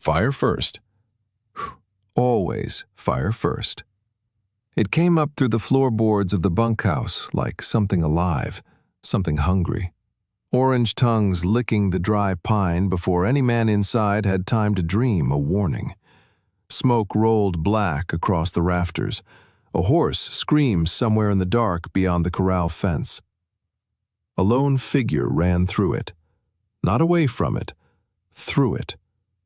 Fire first. Always fire first. It came up through the floorboards of the bunkhouse like something alive, something hungry. Orange tongues licking the dry pine before any man inside had time to dream a warning. Smoke rolled black across the rafters. A horse screamed somewhere in the dark beyond the corral fence. A lone figure ran through it. Not away from it, through it.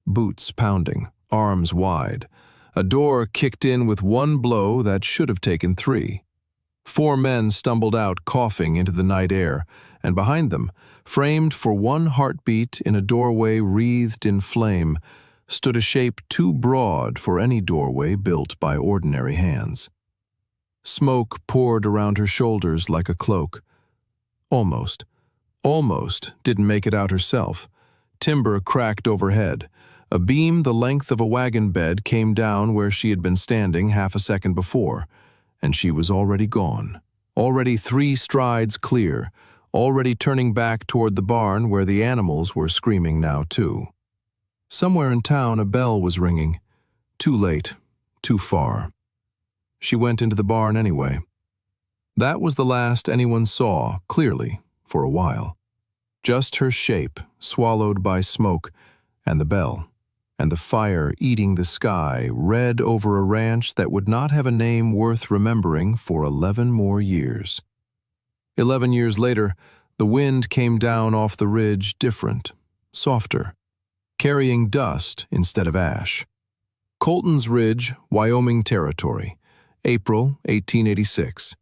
Boots pounding, arms wide. A door kicked in with one blow that should have taken 3. 4 men stumbled out coughing into the night air, and behind them, framed for one heartbeat in a doorway wreathed in flame, stood a shape too broad for any doorway built by ordinary hands. Smoke poured around her shoulders like a cloak. Almost didn't make it out herself. Timber cracked overhead. A beam the length of a wagon bed came down where she had been standing half a second before, and she was already gone. Already 3 strides clear, already turning back toward the barn where the animals were screaming now too. Somewhere in town a bell was ringing. Too late, too far. She went into the barn anyway. That was the last anyone saw, clearly, for a while. Just her shape, swallowed by smoke, and the bell, and the fire eating the sky, red over a ranch that would not have a name worth remembering for 11 more years. 11 years later, the wind came down off the ridge different, softer, carrying dust instead of ash. Colton's Ridge, Wyoming Territory, April 1886.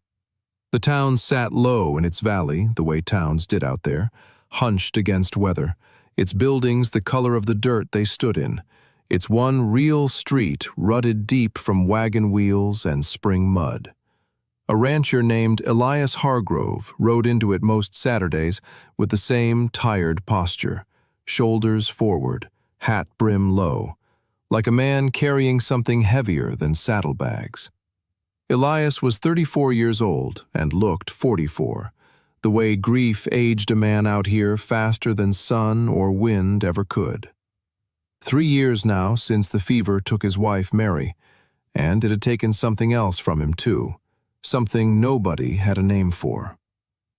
The town sat low in its valley, the way towns did out there, hunched against weather, its buildings the color of the dirt they stood in, its one real street rutted deep from wagon wheels and spring mud. A rancher named Elias Hargrove rode into it most Saturdays with the same tired posture, shoulders forward, hat brim low, like a man carrying something heavier than saddlebags. Elias was 34 years old and looked 44, the way grief aged a man out here faster than sun or wind ever could. 3 years now since the fever took his wife Mary, and it had taken something else from him too, something nobody had a name for.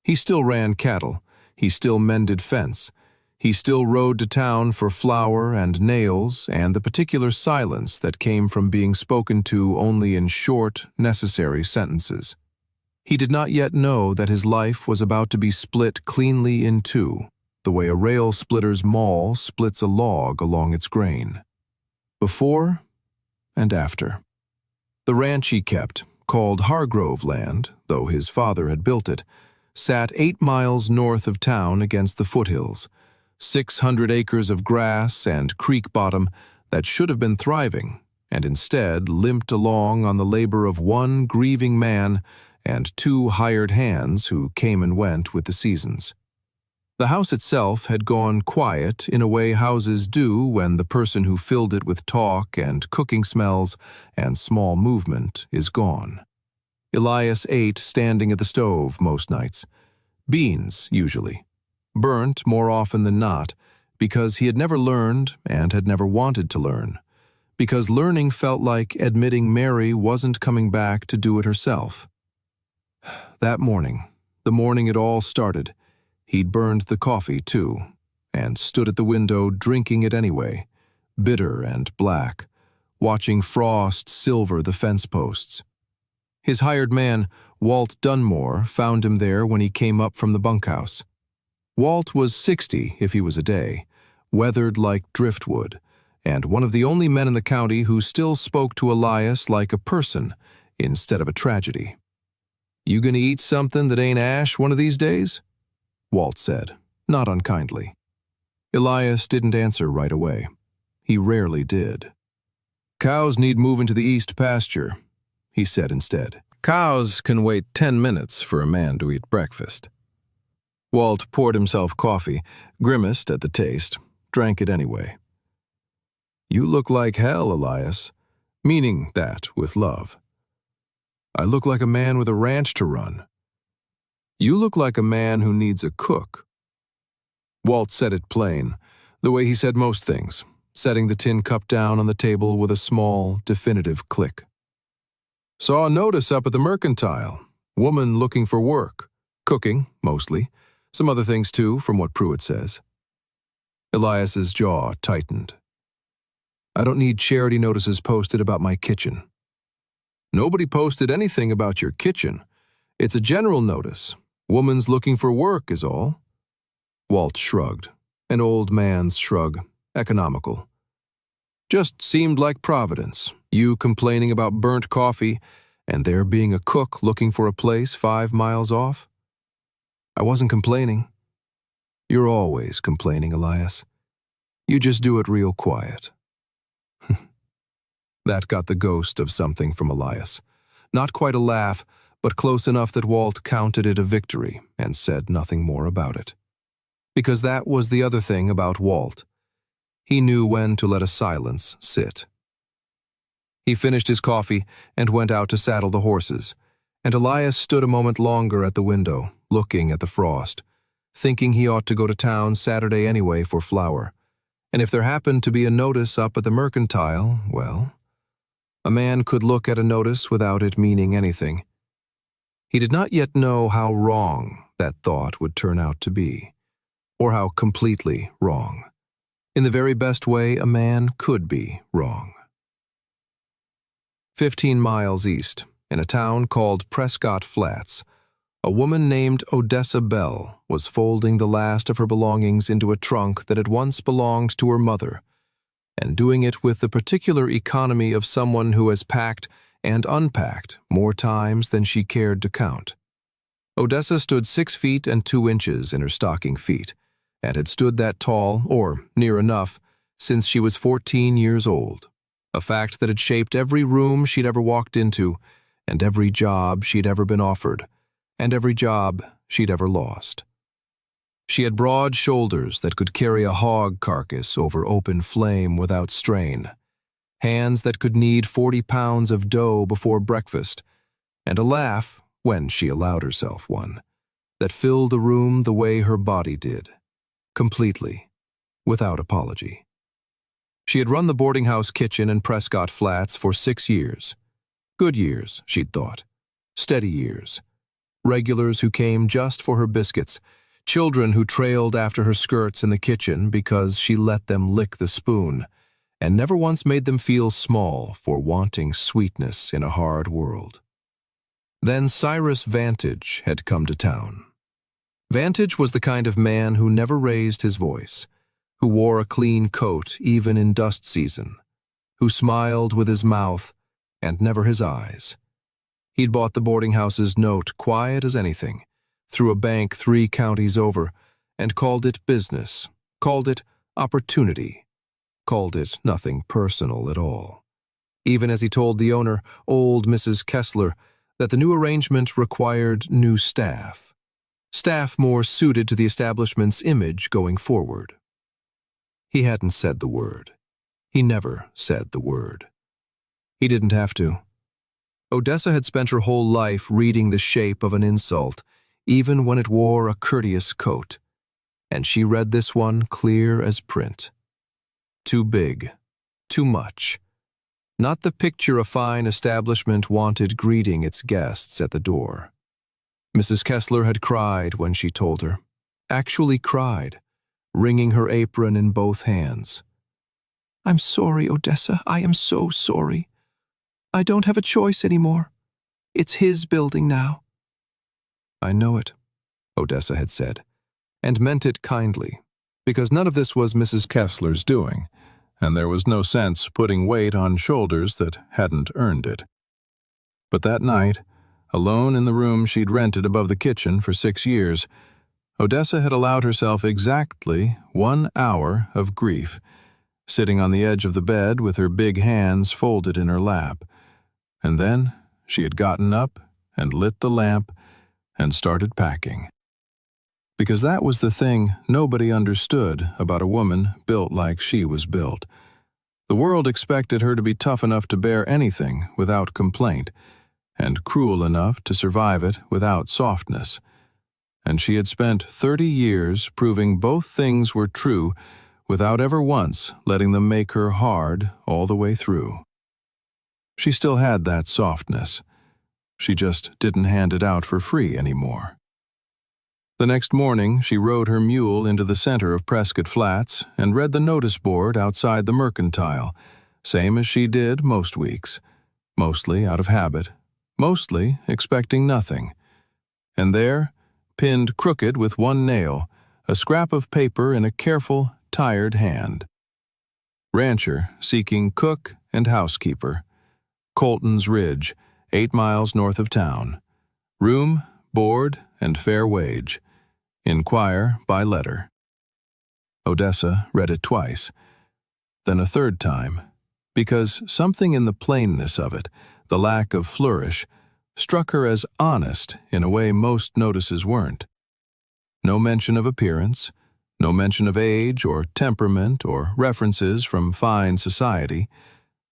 He still ran cattle, he still mended fence, he still rode to town for flour and nails and the particular silence that came from being spoken to only in short, necessary sentences. He did not yet know that his life was about to be split cleanly in 2, the way a rail splitter's maul splits a log along its grain. Before and after. The ranch he kept, called Hargrove Land, though his father had built it, sat 8 miles north of town against the foothills, 600 acres of grass and creek bottom that should have been thriving, and instead limped along on the labor of one grieving man and 2 hired hands who came and went with the seasons. The house itself had gone quiet in a way houses do when the person who filled it with talk and cooking smells and small movement is gone. Elias ate standing at the stove most nights. Beans, usually. Burnt more often than not, because he had never learned and had never wanted to learn, because learning felt like admitting Mary wasn't coming back to do it herself. That morning, the morning it all started, he'd burned the coffee too, and stood at the window drinking it anyway, bitter and black, watching frost silver the fence posts. His hired man, Walt Dunmore, found him there when he came up from the bunkhouse. Walt was 60 if he was a day, weathered like driftwood, and one of the only men in the county who still spoke to Elias like a person instead of a tragedy. "You gonna eat something that ain't ash one of these days?" Walt said, not unkindly. Elias didn't answer right away. He rarely did. "Cows need moving to the east pasture," he said instead. "Cows can wait 10 minutes for a man to eat breakfast." Walt poured himself coffee, grimaced at the taste, drank it anyway. "You look like hell, Elias," meaning that with love. "I look like a man with a ranch to run." "You look like a man who needs a cook." Walt said it plain, the way he said most things, setting the tin cup down on the table with a small, definitive click. Saw a notice up at the Mercantile. Woman looking for work. Cooking, mostly. Some other things too, from what Pruitt says. Elias's jaw tightened. I don't need charity notices posted about my kitchen. Nobody posted anything about your kitchen. It's a general notice. Woman's looking for work is all. Walt shrugged. An old man's shrug. Economical. Just seemed like Providence. You complaining about burnt coffee, and there being a cook looking for a place 5 miles off? I wasn't complaining. You're always complaining, Elias. You just do it real quiet. That got the ghost of something from Elias. Not quite a laugh, but close enough that Walt counted it a victory and said nothing more about it. Because that was the other thing about Walt. He knew when to let a silence sit. He finished his coffee and went out to saddle the horses, and Elias stood a moment longer at the window, looking at the frost, thinking he ought to go to town Saturday anyway for flour. And if there happened to be a notice up at the Mercantile, well, a man could look at a notice without it meaning anything. He did not yet know how wrong that thought would turn out to be, or how completely wrong. In the very best way a man could be wrong. 15 miles east, in a town called Prescott Flats, a woman named Odessa Bell was folding the last of her belongings into a trunk that had once belonged to her mother, and doing it with the particular economy of someone who has packed and unpacked more times than she cared to count. Odessa stood 6 feet and 2 inches in her stocking feet, and had stood that tall, or near enough, since she was 14 years old, a fact that had shaped every room she'd ever walked into, and every job she'd ever been offered, and every job she'd ever lost. She had broad shoulders that could carry a hog carcass over open flame without strain, hands that could knead 40 pounds of dough before breakfast, and a laugh, when she allowed herself one, that filled the room the way her body did, completely, without apology. She had run the boarding house kitchen in Prescott Flats for 6 years. Good years, she'd thought. Steady years. Regulars who came just for her biscuits, children who trailed after her skirts in the kitchen because she let them lick the spoon, and never once made them feel small for wanting sweetness in a hard world. Then Cyrus Vantage had come to town. Vantage was the kind of man who never raised his voice, who wore a clean coat even in dust season, who smiled with his mouth and never his eyes. He'd bought the boarding house's note quiet as anything, through a bank 3 counties over, and called it business, called it opportunity, called it nothing personal at all. Even as he told the owner, old Mrs. Kessler, that the new arrangement required new staff more suited to the establishment's image going forward. He hadn't said the word. He never said the word. He didn't have to. Odessa had spent her whole life reading the shape of an insult, even when it wore a courteous coat, and she read this one clear as print. Too big. Too much. Not the picture a fine establishment wanted greeting its guests at the door. Mrs. Kessler had cried when she told her, actually cried, wringing her apron in both hands. I'm sorry, Odessa, I am so sorry. I don't have a choice anymore. It's his building now. I know it, Odessa had said, and meant it kindly, because none of this was Mrs. Kessler's doing, and there was no sense putting weight on shoulders that hadn't earned it. But that night, alone in the room she'd rented above the kitchen for 6 years, Odessa had allowed herself exactly 1 hour of grief, sitting on the edge of the bed with her big hands folded in her lap. And then she had gotten up and lit the lamp and started packing. Because that was the thing nobody understood about a woman built like she was built. The world expected her to be tough enough to bear anything without complaint, and cruel enough to survive it without softness. And she had spent 30 years proving both things were true without ever once letting them make her hard all the way through. She still had that softness. She just didn't hand it out for free anymore. The next morning, she rode her mule into the center of Prescott Flats and read the notice board outside the Mercantile, same as she did most weeks, mostly out of habit, mostly expecting nothing. And there, pinned crooked with one nail, a scrap of paper in a careful, tired hand. Rancher seeking cook and housekeeper. Colton's Ridge, 8 miles north of town. Room, board, and fair wage. Inquire by letter. Odessa read it twice, then a third time, because something in the plainness of it, the lack of flourish, struck her as honest in a way most notices weren't. No mention of appearance, no mention of age or temperament or references from fine society,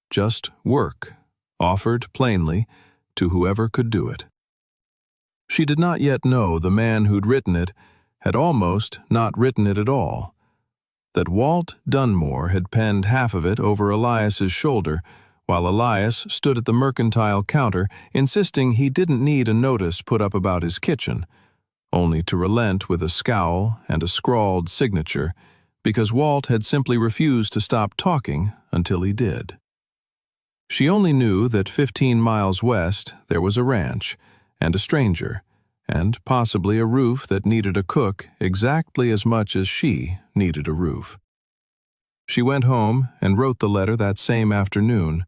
just work, offered plainly to whoever could do it. She did not yet know the man who'd written it had almost not written it at all, that Walt Dunmore had penned half of it over Elias's shoulder, while Elias stood at the Mercantile counter insisting he didn't need a notice put up about his kitchen, only to relent with a scowl and a scrawled signature, because Walt had simply refused to stop talking until he did. She only knew that 15 miles west there was a ranch, and a stranger, and possibly a roof that needed a cook exactly as much as she needed a roof. She went home and wrote the letter that same afternoon,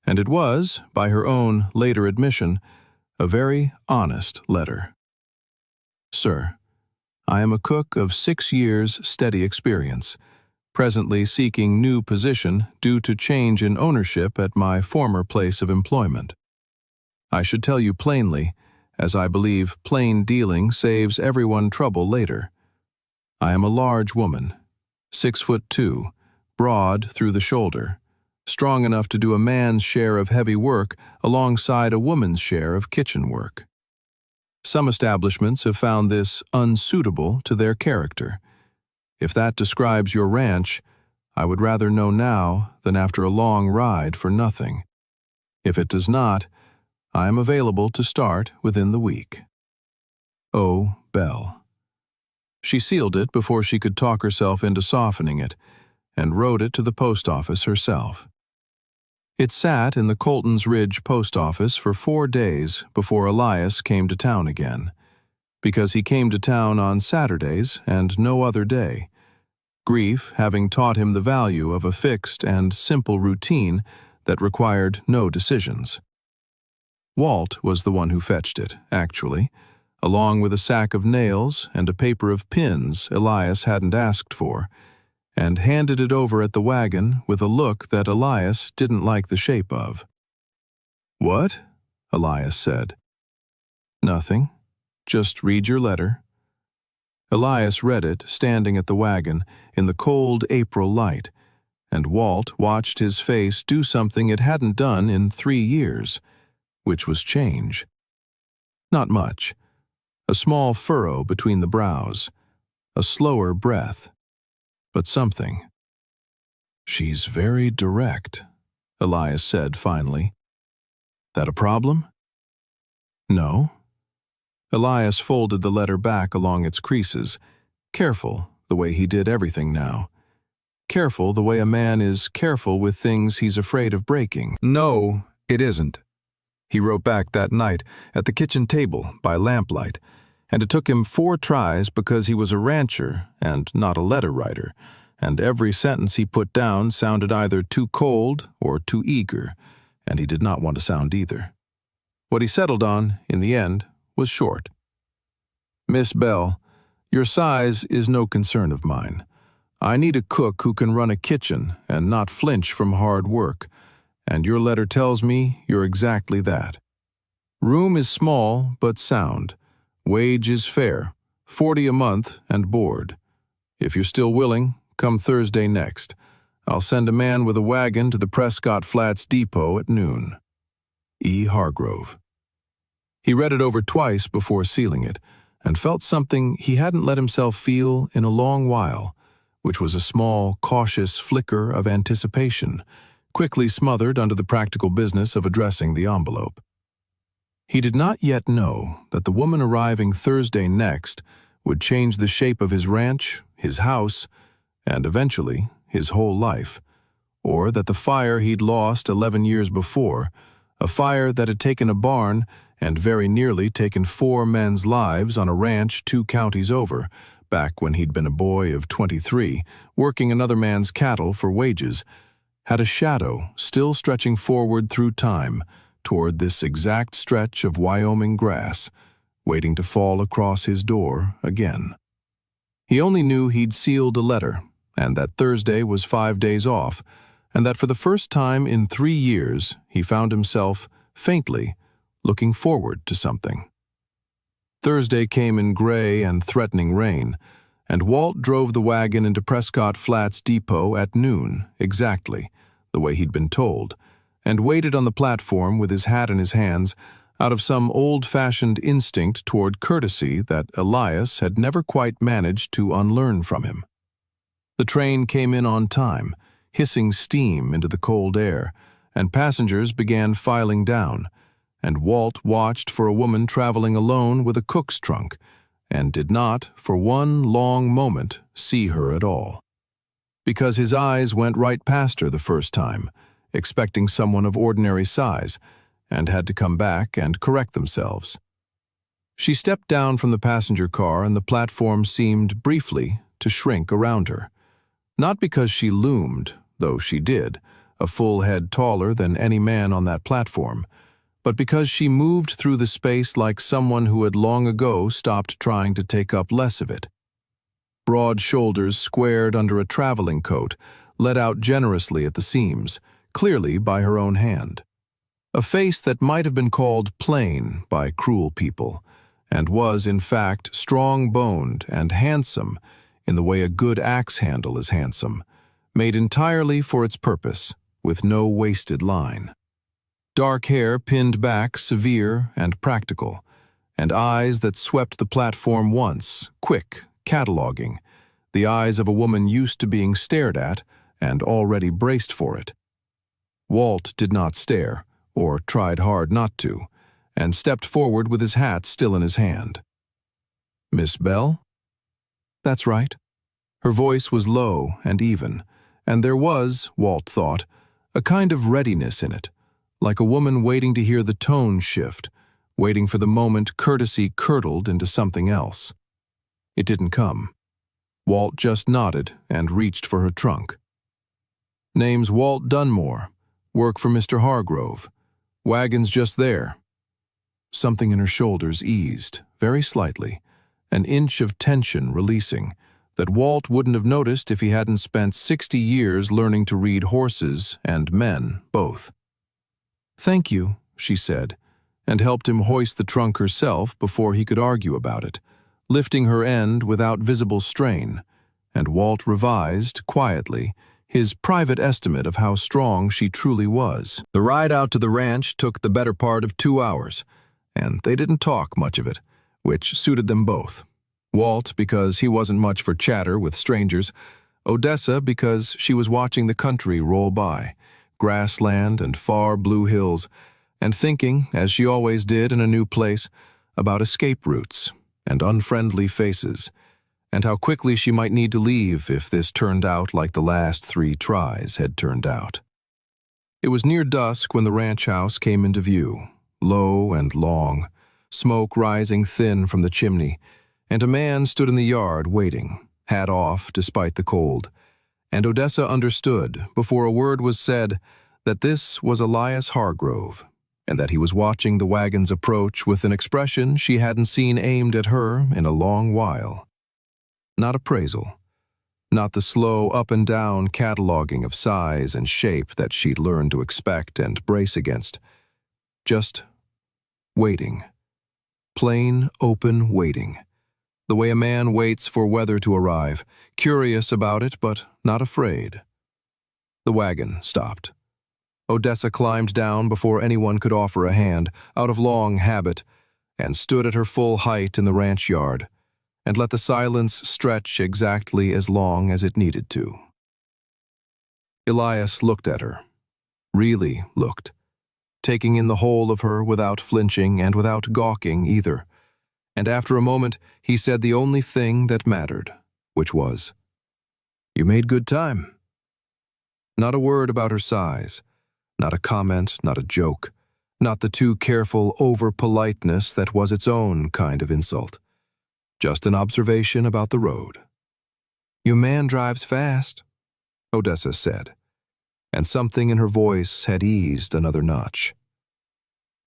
and it was, by her own later admission, a very honest letter. Sir, I am a cook of 6 years' steady experience, presently seeking new position due to change in ownership at my former place of employment. I should tell you plainly, as I believe plain dealing saves everyone trouble later. I am a large woman, 6'2", broad through the shoulder, strong enough to do a man's share of heavy work alongside a woman's share of kitchen work. Some establishments have found this unsuitable to their character. If that describes your ranch, I would rather know now than after a long ride for nothing. If it does not, I am available to start within the week. O. Bell. She sealed it before she could talk herself into softening it, and wrote it to the post office herself. It sat in the Colton's Ridge post office for 4 days before Elias came to town again, because he came to town on Saturdays and no other day, grief having taught him the value of a fixed and simple routine that required no decisions. Walt was the one who fetched it, actually, along with a sack of nails and a paper of pins Elias hadn't asked for, and handed it over at the wagon with a look that Elias didn't like the shape of. "What?" Elias said. "Nothing. Just read your letter." Elias read it, standing at the wagon, in the cold April light, and Walt watched his face do something it hadn't done in 3 years, which was change. Not much. A small furrow between the brows, a slower breath, but something. "She's very direct," Elias said finally. "That a problem?" "No." Elias folded the letter back along its creases, careful the way he did everything now. Careful the way a man is careful with things he's afraid of breaking. "No, it isn't," he wrote back that night at the kitchen table by lamplight, and it took him 4 tries because he was a rancher and not a letter writer, and every sentence he put down sounded either too cold or too eager, and he did not want to sound either. What he settled on, in the end, was short. "Miss Bell, your size is no concern of mine. I need a cook who can run a kitchen and not flinch from hard work, and your letter tells me you're exactly that. Room is small but sound. Wage is fair, 40 a month and board. If you're still willing, come Thursday next. I'll send a man with a wagon to the Prescott Flats depot at noon. E. Hargrove." He read it over twice before sealing it, and felt something he hadn't let himself feel in a long while, which was a small, cautious flicker of anticipation, quickly smothered under the practical business of addressing the envelope. He did not yet know that the woman arriving Thursday next would change the shape of his ranch, his house, and eventually his whole life, or that the fire he'd lost 11 years before, a fire that had taken a barn and very nearly taken 4 men's lives on a ranch 2 counties over, back when he'd been a boy of 23, working another man's cattle for wages, had a shadow still stretching forward through time toward this exact stretch of Wyoming grass, waiting to fall across his door again. He only knew he'd sealed a letter, and that Thursday was 5 days off, and that for the first time in 3 years he found himself, faintly, looking forward to something. Thursday came in gray and threatening rain, and Walt drove the wagon into Prescott Flats Depot at noon, exactly, the way he'd been told, and waited on the platform with his hat in his hands out of some old-fashioned instinct toward courtesy that Elias had never quite managed to unlearn from him. The train came in on time, hissing steam into the cold air, and passengers began filing down, and Walt watched for a woman traveling alone with a cook's trunk, and did not, for one long moment, see her at all. Because his eyes went right past her the first time, expecting someone of ordinary size, and had to come back and correct themselves. She stepped down from the passenger car, and the platform seemed, briefly, to shrink around her. Not because she loomed, though she did, a full head taller than any man on that platform, but because she moved through the space like someone who had long ago stopped trying to take up less of it. Broad shoulders squared under a traveling coat, let out generously at the seams, clearly by her own hand. A face that might have been called plain by cruel people, and was, in fact, strong-boned and handsome in the way a good axe handle is handsome, made entirely for its purpose, with no wasted line. Dark hair pinned back, severe and practical, and eyes that swept the platform once, quick, cataloging, the eyes of a woman used to being stared at and already braced for it. Walt did not stare, or tried hard not to, and stepped forward with his hat still in his hand. "Miss Bell?" "That's right." Her voice was low and even, and there was, Walt thought, a kind of readiness in it, like a woman waiting to hear the tone shift, waiting for the moment courtesy curdled into something else. It didn't come. Walt just nodded and reached for her trunk. "Name's Walt Dunmore. Work for Mr. Hargrove. Wagon's just there." Something in her shoulders eased, very slightly, an inch of tension releasing, that Walt wouldn't have noticed if he hadn't spent 60 years learning to read horses and men, both. "Thank you," she said, and helped him hoist the trunk herself before he could argue about it, lifting her end without visible strain, and Walt revised, quietly, his private estimate of how strong she truly was. The ride out to the ranch took the better part of 2 hours, and they didn't talk much of it, which suited them both. Walt because he wasn't much for chatter with strangers, Odessa because she was watching the country roll by, grassland and far blue hills, and thinking, as she always did in a new place, about escape routes and unfriendly faces, and how quickly she might need to leave if this turned out like the last 3 tries had turned out. It was near dusk when the ranch house came into view, low and long, smoke rising thin from the chimney, and a man stood in the yard waiting, hat off despite the cold, and Odessa understood, before a word was said, that this was Elias Hargrove, and that he was watching the wagon's approach with an expression she hadn't seen aimed at her in a long while. Not appraisal, not the slow up-and-down cataloging of size and shape that she'd learned to expect and brace against. Just waiting. Plain, open waiting. The way a man waits for weather to arrive, curious about it but not afraid. The wagon stopped. Odessa climbed down before anyone could offer a hand, out of long habit, and stood at her full height in the ranch yard, and let the silence stretch exactly as long as it needed to. Elias looked at her, really looked, taking in the whole of her without flinching and without gawking either, and after a moment he said the only thing that mattered, which was, "You made good time." Not a word about her size, not a comment, not a joke, not the too careful over-politeness that was its own kind of insult. Just an observation about the road. "Your man drives fast," Odessa said, and something in her voice had eased another notch.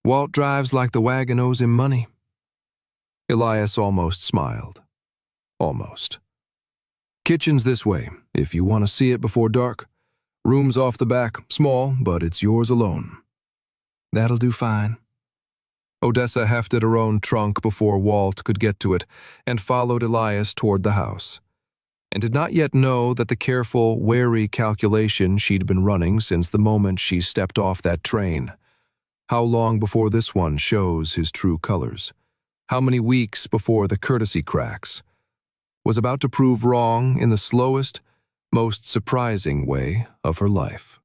"Walt drives like the wagon owes him money." Elias almost smiled. Almost. "Kitchen's this way, if you want to see it before dark. Room's off the back, small, but it's yours alone." "That'll do fine." Odessa hefted her own trunk before Walt could get to it and followed Elias toward the house, and did not yet know that the careful, wary calculation she'd been running since the moment she stepped off that train. How long before this one shows his true colors? How many weeks before the courtesy cracks? Was about to prove wrong in the slowest, most surprising way of her life.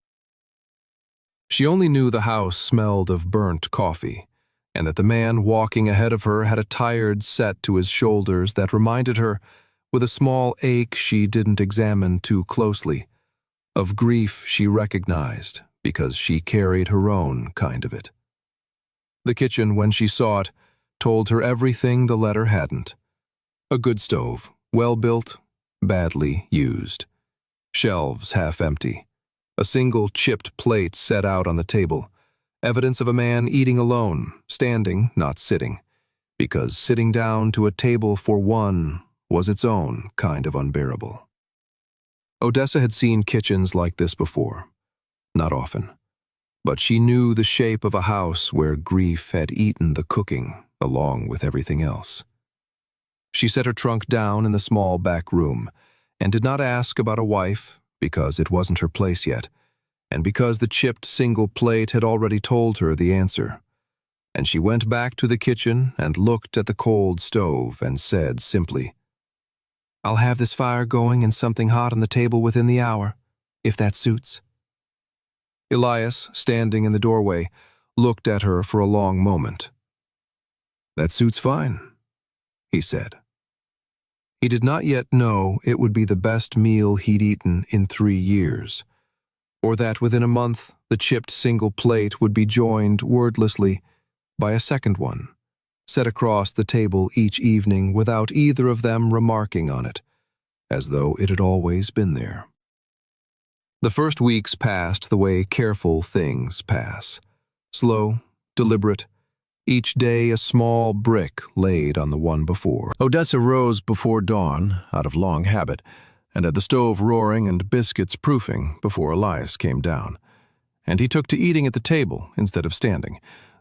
She only knew the house smelled of burnt coffee, and that the man walking ahead of her had a tired set to his shoulders that reminded her, with a small ache she didn't examine too closely, of grief she recognized because she carried her own kind of it. The kitchen, when she saw it, told her everything the letter hadn't. A good stove, well-built, badly used. Shelves half empty. A single chipped plate set out on the table. Evidence of a man eating alone, standing, not sitting, because sitting down to a table for one was its own kind of unbearable. Odessa had seen kitchens like this before. Not often. But she knew the shape of a house where grief had eaten the cooking along with everything else. She set her trunk down in the small back room and did not ask about a wife because it wasn't her place yet, and because the chipped single plate had already told her the answer. And she went back to the kitchen and looked at the cold stove and said simply, "I'll have this fire going and something hot on the table within the hour, if that suits." Elias, standing in the doorway, looked at her for a long moment. "That suits fine," he said. He did not yet know it would be the best meal he'd eaten in 3 years, or that within a month the chipped single plate would be joined wordlessly by a second one, set across the table each evening without either of them remarking on it, as though it had always been there. The first weeks passed the way careful things pass. Slow, deliberate, each day a small brick laid on the one before. Odessa rose before dawn, out of long habit, and had the stove roaring and biscuits proofing before Elias came down. And he took to eating at the table instead of standing,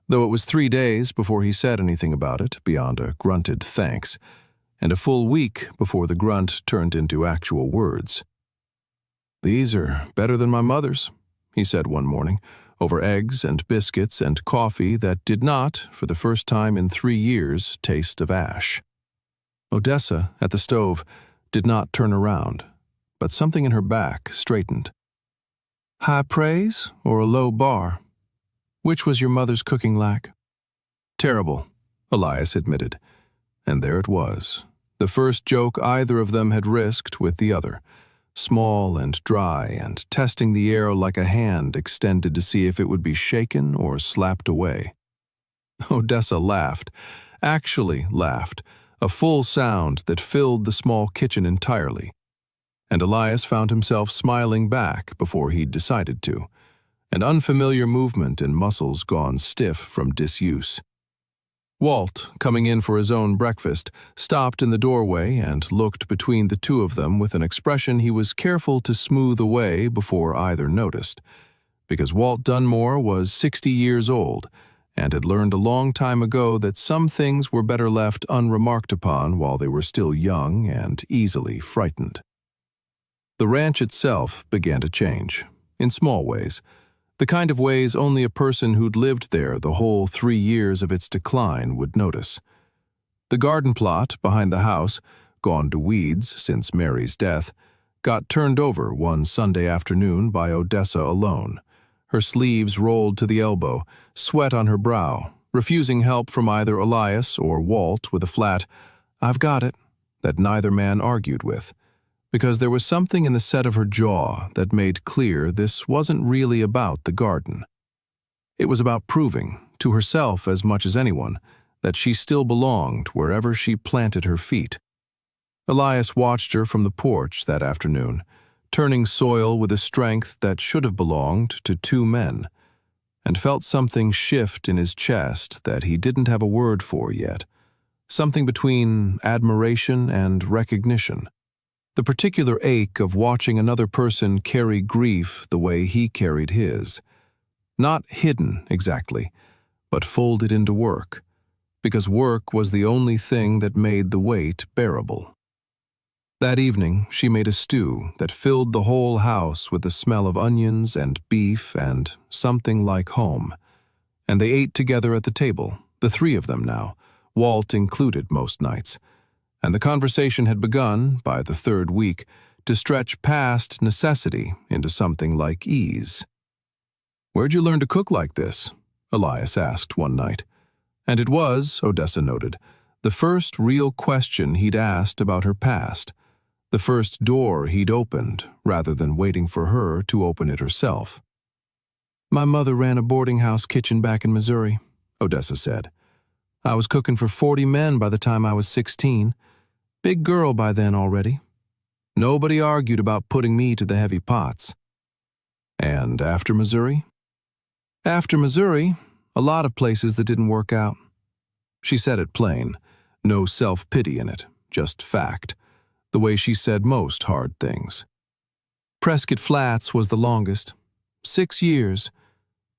though it was 3 days before he said anything about it beyond a grunted thanks, and a full week before the grunt turned into actual words. "These are better than my mother's," he said one morning, over eggs and biscuits and coffee that did not, for the first time in 3 years, taste of ash. Odessa, at the stove, did not turn around, but something in her back straightened. "High praise or a low bar? Which was your mother's cooking like?" "Terrible," Elias admitted. And there it was, the first joke either of them had risked with the other, small and dry and testing the air like a hand extended to see if it would be shaken or slapped away. Odessa laughed, actually laughed, a full sound that filled the small kitchen entirely, and Elias found himself smiling back before he'd decided to, an unfamiliar movement in muscles gone stiff from disuse. Walt, coming in for his own breakfast, stopped in the doorway and looked between the two of them with an expression he was careful to smooth away before either noticed, because Walt Dunmore was 60 years old and had learned a long time ago that some things were better left unremarked upon while they were still young and easily frightened. The ranch itself began to change, in small ways, the kind of ways only a person who'd lived there the whole 3 years of its decline would notice. The garden plot behind the house, gone to weeds since Mary's death, got turned over one Sunday afternoon by Odessa alone, her sleeves rolled to the elbow, sweat on her brow, refusing help from either Elias or Walt with a flat, "I've got it," that neither man argued with, because there was something in the set of her jaw that made clear this wasn't really about the garden. It was about proving, to herself as much as anyone, that she still belonged wherever she planted her feet. Elias watched her from the porch that afternoon, turning soil with a strength that should have belonged to two men, and felt something shift in his chest that he didn't have a word for yet, something between admiration and recognition. The particular ache of watching another person carry grief the way he carried his. Not hidden, exactly, but folded into work, because work was the only thing that made the weight bearable. That evening, she made a stew that filled the whole house with the smell of onions and beef and something like home. And they ate together at the table, the three of them now, Walt included most nights. And the conversation had begun, by the third week, to stretch past necessity into something like ease. "Where'd you learn to cook like this?" Elias asked one night. And it was, Odessa noted, the first real question he'd asked about her past, the first door he'd opened rather than waiting for her to open it herself. "My mother ran a boarding house kitchen back in Missouri," Odessa said. "I was cooking for 40 men by the time I was 16. Big girl by then already. Nobody argued about putting me to the heavy pots." "And after Missouri?" "After Missouri, a lot of places that didn't work out." She said it plain, no self-pity in it, just fact, the way she said most hard things. Prescott Flats was the longest. 6 years.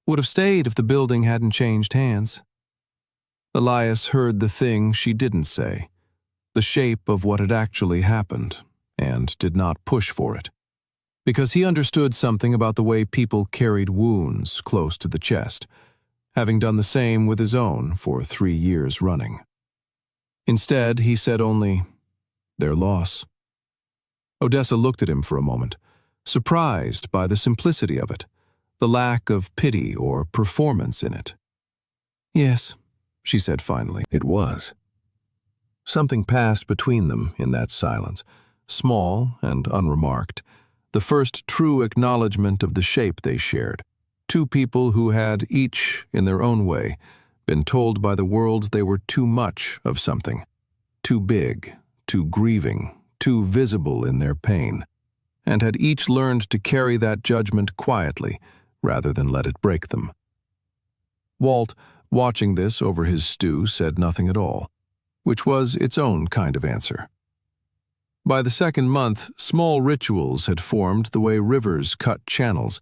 Would have stayed if the building hadn't changed hands. Elias heard the thing she didn't say, the shape of what had actually happened, and did not push for it, because he understood something about the way people carried wounds close to the chest, having done the same with his own for 3 years running. Instead, he said only, "Their loss." Odessa looked at him for a moment, surprised by the simplicity of it, the lack of pity or performance in it. "Yes," she said finally. It was. Something passed between them in that silence, small and unremarked, the first true acknowledgement of the shape they shared. Two people who had, each in their own way, been told by the world they were too much of something, too big, too grieving, too visible in their pain, and had each learned to carry that judgment quietly rather than let it break them. Walt, watching this over his stew, said nothing at all, which was its own kind of answer. By the second month, small rituals had formed the way rivers cut channels,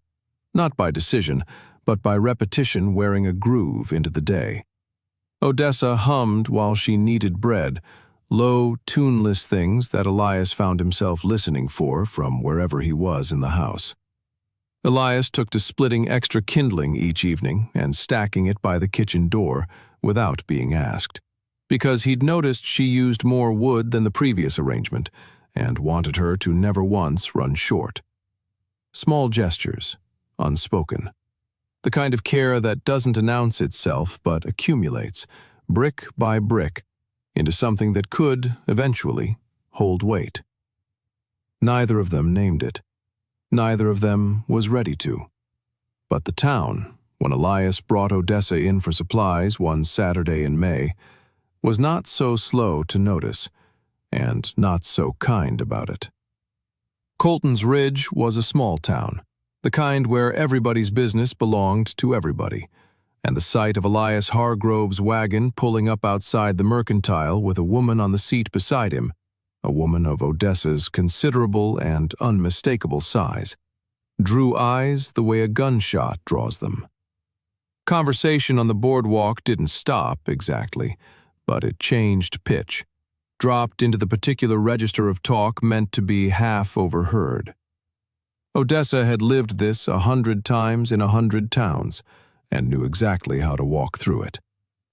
not by decision, but by repetition wearing a groove into the day. Odessa hummed while she kneaded bread, low, tuneless things that Elias found himself listening for from wherever he was in the house. Elias took to splitting extra kindling each evening and stacking it by the kitchen door without being asked, because he'd noticed she used more wood than the previous arrangement and wanted her to never once run short. Small gestures, unspoken. The kind of care that doesn't announce itself but accumulates, brick by brick, into something that could, eventually, hold weight. Neither of them named it. Neither of them was ready to. But the town, when Elias brought Odessa in for supplies one Saturday in May, was not so slow to notice, and not so kind about it. Colton's Ridge was a small town, the kind where everybody's business belonged to everybody, and the sight of Elias Hargrove's wagon pulling up outside the Mercantile with a woman on the seat beside him, a woman of Odessa's considerable and unmistakable size, drew eyes the way a gunshot draws them. Conversation on the boardwalk didn't stop exactly, but it changed pitch, dropped into the particular register of talk meant to be half overheard. Odessa had lived this 100 times in 100 towns, and knew exactly how to walk through it.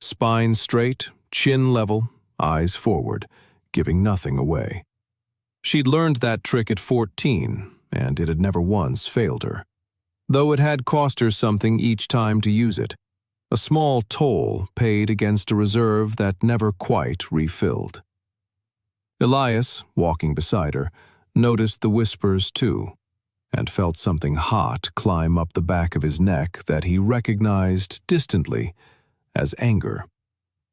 Spine straight, chin level, eyes forward, giving nothing away. She'd learned that trick at 14, and it had never once failed her, though it had cost her something each time to use it, a small toll paid against a reserve that never quite refilled. Elias, walking beside her, noticed the whispers too, and felt something hot climb up the back of his neck that he recognized distantly as anger,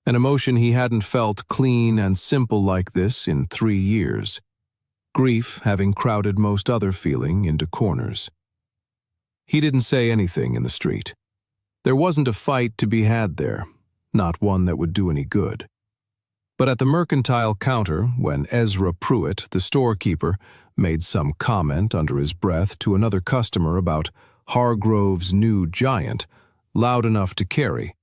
an emotion he hadn't felt clean and simple like this in 3 years, grief having crowded most other feeling into corners. He didn't say anything in the street. There wasn't a fight to be had there, not one that would do any good. But at the mercantile counter, when Ezra Pruitt, the storekeeper, made some comment under his breath to another customer about Hargrove's new giant, loud enough to carry,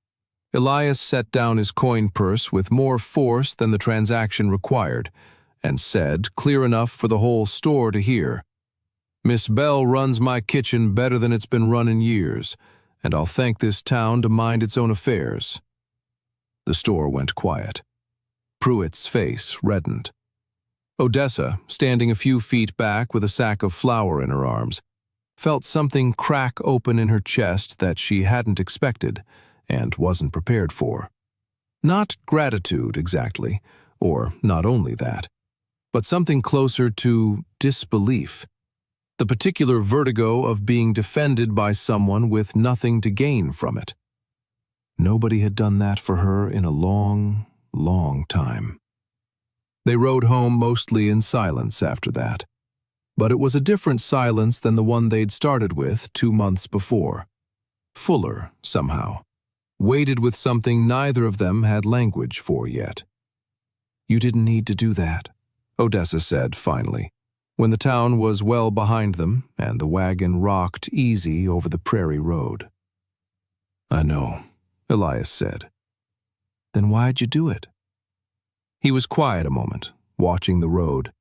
Elias set down his coin purse with more force than the transaction required, and said, clear enough for the whole store to hear, "Miss Bell runs my kitchen better than it's been run in years, and I'll thank this town to mind its own affairs." The store went quiet. Pruitt's face reddened. Odessa, standing a few feet back with a sack of flour in her arms, felt something crack open in her chest that she hadn't expected and wasn't prepared for. Not gratitude, exactly, or not only that, but something closer to disbelief, the particular vertigo of being defended by someone with nothing to gain from it. Nobody had done that for her in a long, long time. They rode home mostly in silence after that, but it was a different silence than the one they'd started with 2 months before. Fuller, somehow, weighted with something neither of them had language for yet. "You didn't need to do that," Odessa said finally, when the town was well behind them and the wagon rocked easy over the prairie road. "I know," Elias said. "Then why'd you do it?" He was quiet a moment, watching the road,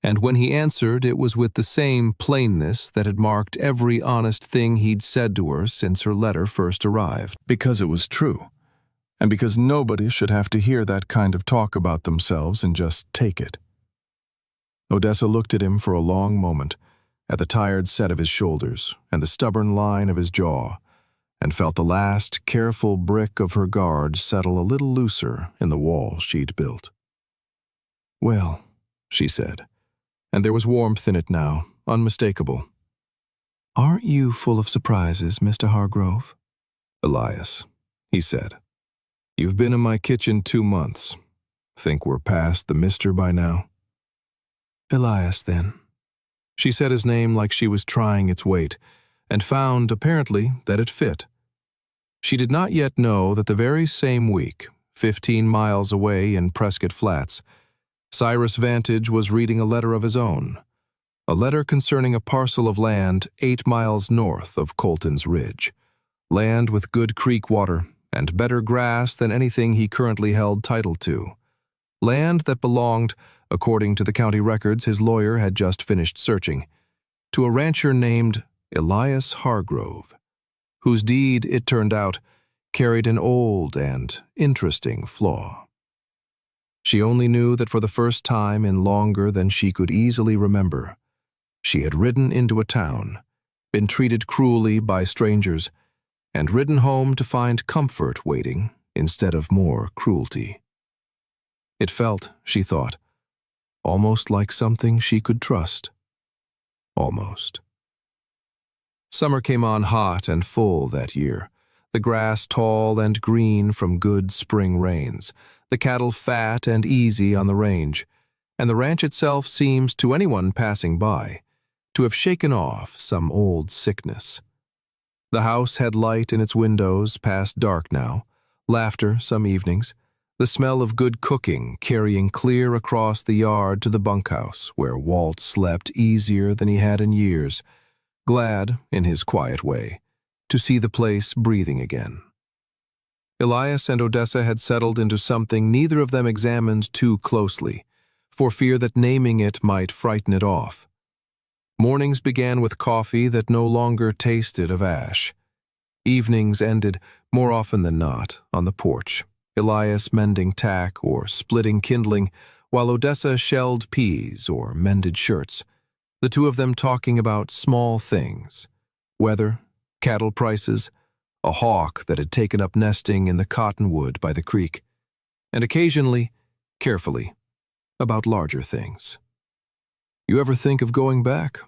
and when he answered it was with the same plainness that had marked every honest thing he'd said to her since her letter first arrived. "Because it was true, and because nobody should have to hear that kind of talk about themselves and just take it." Odessa looked at him for a long moment, at the tired set of his shoulders and the stubborn line of his jaw, and felt the last careful brick of her guard settle a little looser in the wall she'd built. "Well," she said, and there was warmth in it now, unmistakable. "Aren't you full of surprises, Mr. Hargrove?" "Elias," he said, "you've been in my kitchen 2 months. Think we're past the mister by now?" "Elias, then." She said his name like she was trying its weight, and found, apparently, that it fit. She did not yet know that the very same week, 15 miles away in Prescott Flats, Cyrus Vantage was reading a letter of his own, a letter concerning a parcel of land 8 miles north of Colton's Ridge, land with good creek water and better grass than anything he currently held title to, land that belonged, according to the county records his lawyer had just finished searching, to a rancher named Elias Hargrove, whose deed, it turned out, carried an old and interesting flaw. She only knew that for the first time in longer than she could easily remember, she had ridden into a town, been treated cruelly by strangers, and ridden home to find comfort waiting instead of more cruelty. It felt, she thought, almost like something she could trust. Almost. Summer came on hot and full that year, the grass tall and green from good spring rains, the cattle fat and easy on the range, and the ranch itself seemed to anyone passing by to have shaken off some old sickness. The house had light in its windows past dark now, laughter some evenings, the smell of good cooking carrying clear across the yard to the bunkhouse where Walt slept easier than he had in years, glad, in his quiet way, to see the place breathing again. Elias and Odessa had settled into something neither of them examined too closely, for fear that naming it might frighten it off. Mornings began with coffee that no longer tasted of ash. Evenings ended, more often than not, on the porch, Elias mending tack or splitting kindling, while Odessa shelled peas or mended shirts, the two of them talking about small things: weather, cattle prices, a hawk that had taken up nesting in the cottonwood by the creek, and occasionally, carefully, about larger things. "You ever think of going back?"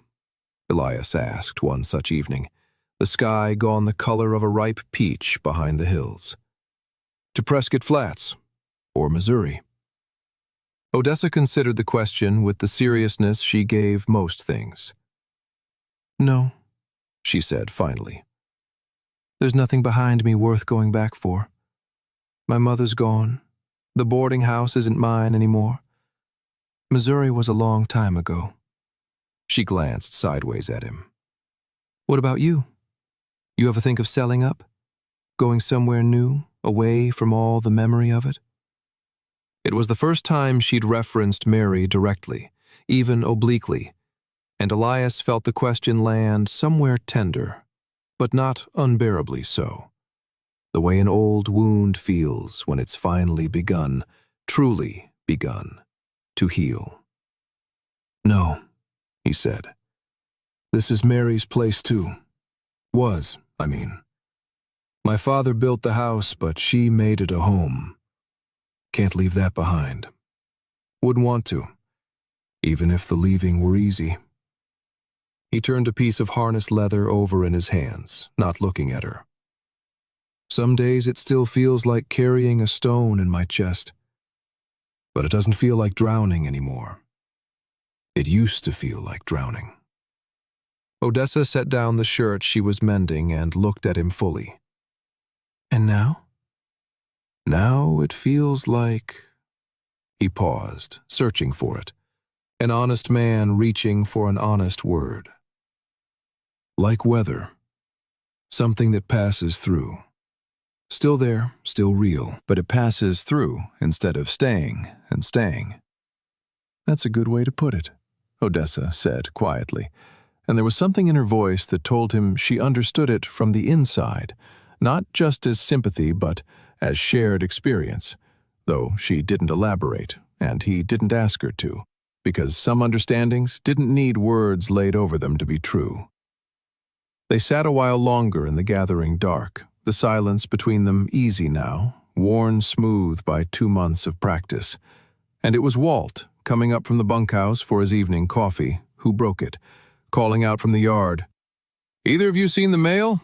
Elias asked one such evening, the sky gone the color of a ripe peach behind the hills. "To Prescott Flats, or Missouri?" Odessa considered the question with the seriousness she gave most things. "No," she said finally. "There's nothing behind me worth going back for. My mother's gone. The boarding house isn't mine anymore. Missouri was a long time ago." She glanced sideways at him. "What about you? You ever think of selling up? Going somewhere new, away from all the memory of it?" It was the first time she'd referenced Mary directly, even obliquely, and Elias felt the question land somewhere tender, but not unbearably so. The way an old wound feels when it's finally begun, truly begun, to heal. "No," he said. "This is Mary's place too. Was, I mean. My father built the house, but she made it a home. Can't leave that behind. Wouldn't want to, even if the leaving were easy." He turned a piece of harness leather over in his hands, not looking at her. "Some days it still feels like carrying a stone in my chest. But it doesn't feel like drowning anymore. It used to feel like drowning." Odessa set down the shirt she was mending and looked at him fully. "And now?" "Now it feels like—" He paused, searching for it, an honest man reaching for an honest word. "Like weather. Something that passes through. Still there, still real, but it passes through instead of staying and staying." "That's a good way to put it," Odessa said quietly, and there was something in her voice that told him she understood it from the inside, not just as sympathy but as shared experience, though she didn't elaborate, and he didn't ask her to, because some understandings didn't need words laid over them to be true. They sat a while longer in the gathering dark, the silence between them easy now, worn smooth by 2 months of practice, and it was Walt, coming up from the bunkhouse for his evening coffee, who broke it, calling out from the yard, "Either of you seen the mail?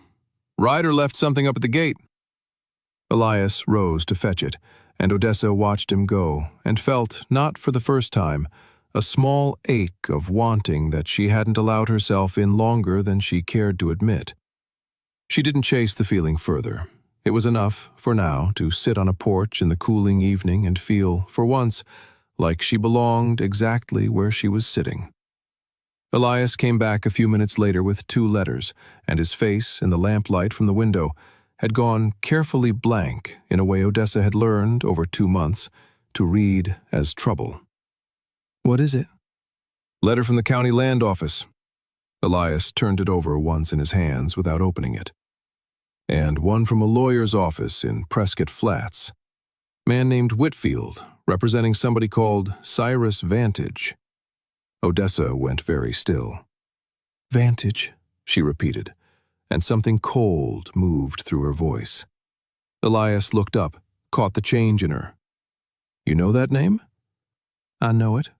Ryder left something up at the gate." Elias rose to fetch it, and Odessa watched him go, and felt, not for the first time, a small ache of wanting that she hadn't allowed herself in longer than she cared to admit. She didn't chase the feeling further. It was enough, for now, to sit on a porch in the cooling evening and feel, for once, like she belonged exactly where she was sitting. Elias came back a few minutes later with 2 letters, and his face, in the lamplight from the window, had gone carefully blank in a way Odessa had learned, over 2 months, to read as trouble. "What is it?" "Letter from the county land office." Elias turned it over once in his hands without opening it. "And one from a lawyer's office in Prescott Flats. Man named Whitfield, representing somebody called Cyrus Vantage." Odessa went very still. "Vantage," she repeated, and something cold moved through her voice. Elias looked up, caught the change in her. "You know that name?" "I know it,"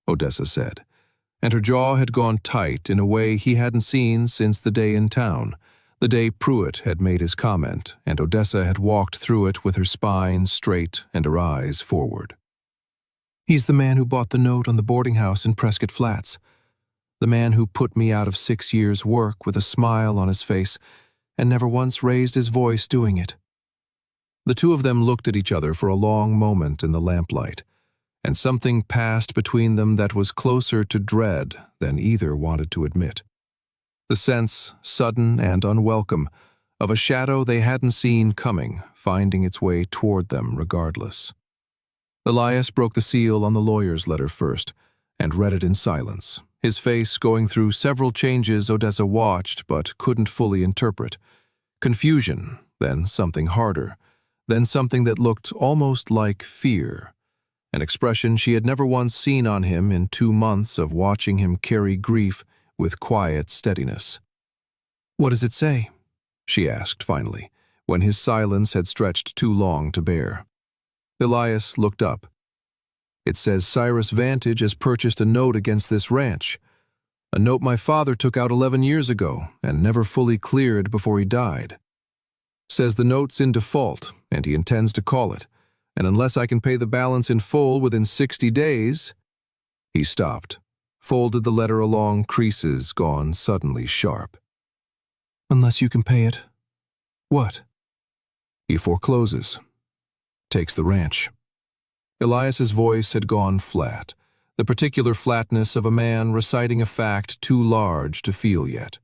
Odessa said, and her jaw had gone tight in a way he hadn't seen since the day in town, the day Pruitt had made his comment, and Odessa had walked through it with her spine straight and her eyes forward. "He's the man who bought the note on the boarding house in Prescott Flats. The man who put me out of 6 years' work with a smile on his face and never once raised his voice doing it." The two of them looked at each other for a long moment in the lamplight, and something passed between them that was closer to dread than either wanted to admit. The sense, sudden and unwelcome, of a shadow they hadn't seen coming, finding its way toward them regardless. Elias broke the seal on the lawyer's letter first, and read it in silence, his face going through several changes Odessa watched but couldn't fully interpret. Confusion, then something harder, Then something that looked almost like fear, an expression she had never once seen on him in 2 months of watching him carry grief with quiet steadiness. "What does it say?" she asked finally, when his silence had stretched too long to bear. Elias looked up. "It says Cyrus Vantage has purchased a note against this ranch, a note my father took out 11 years ago and never fully cleared before he died. Says the note's in default, and he intends to call it, and unless I can pay the balance in full within 60 days... He stopped, folded the letter along creases gone suddenly sharp. "Unless you can pay it, what?" "He forecloses. Takes the ranch." Elias's voice had gone flat, the particular flatness of a man reciting a fact too large to feel yet.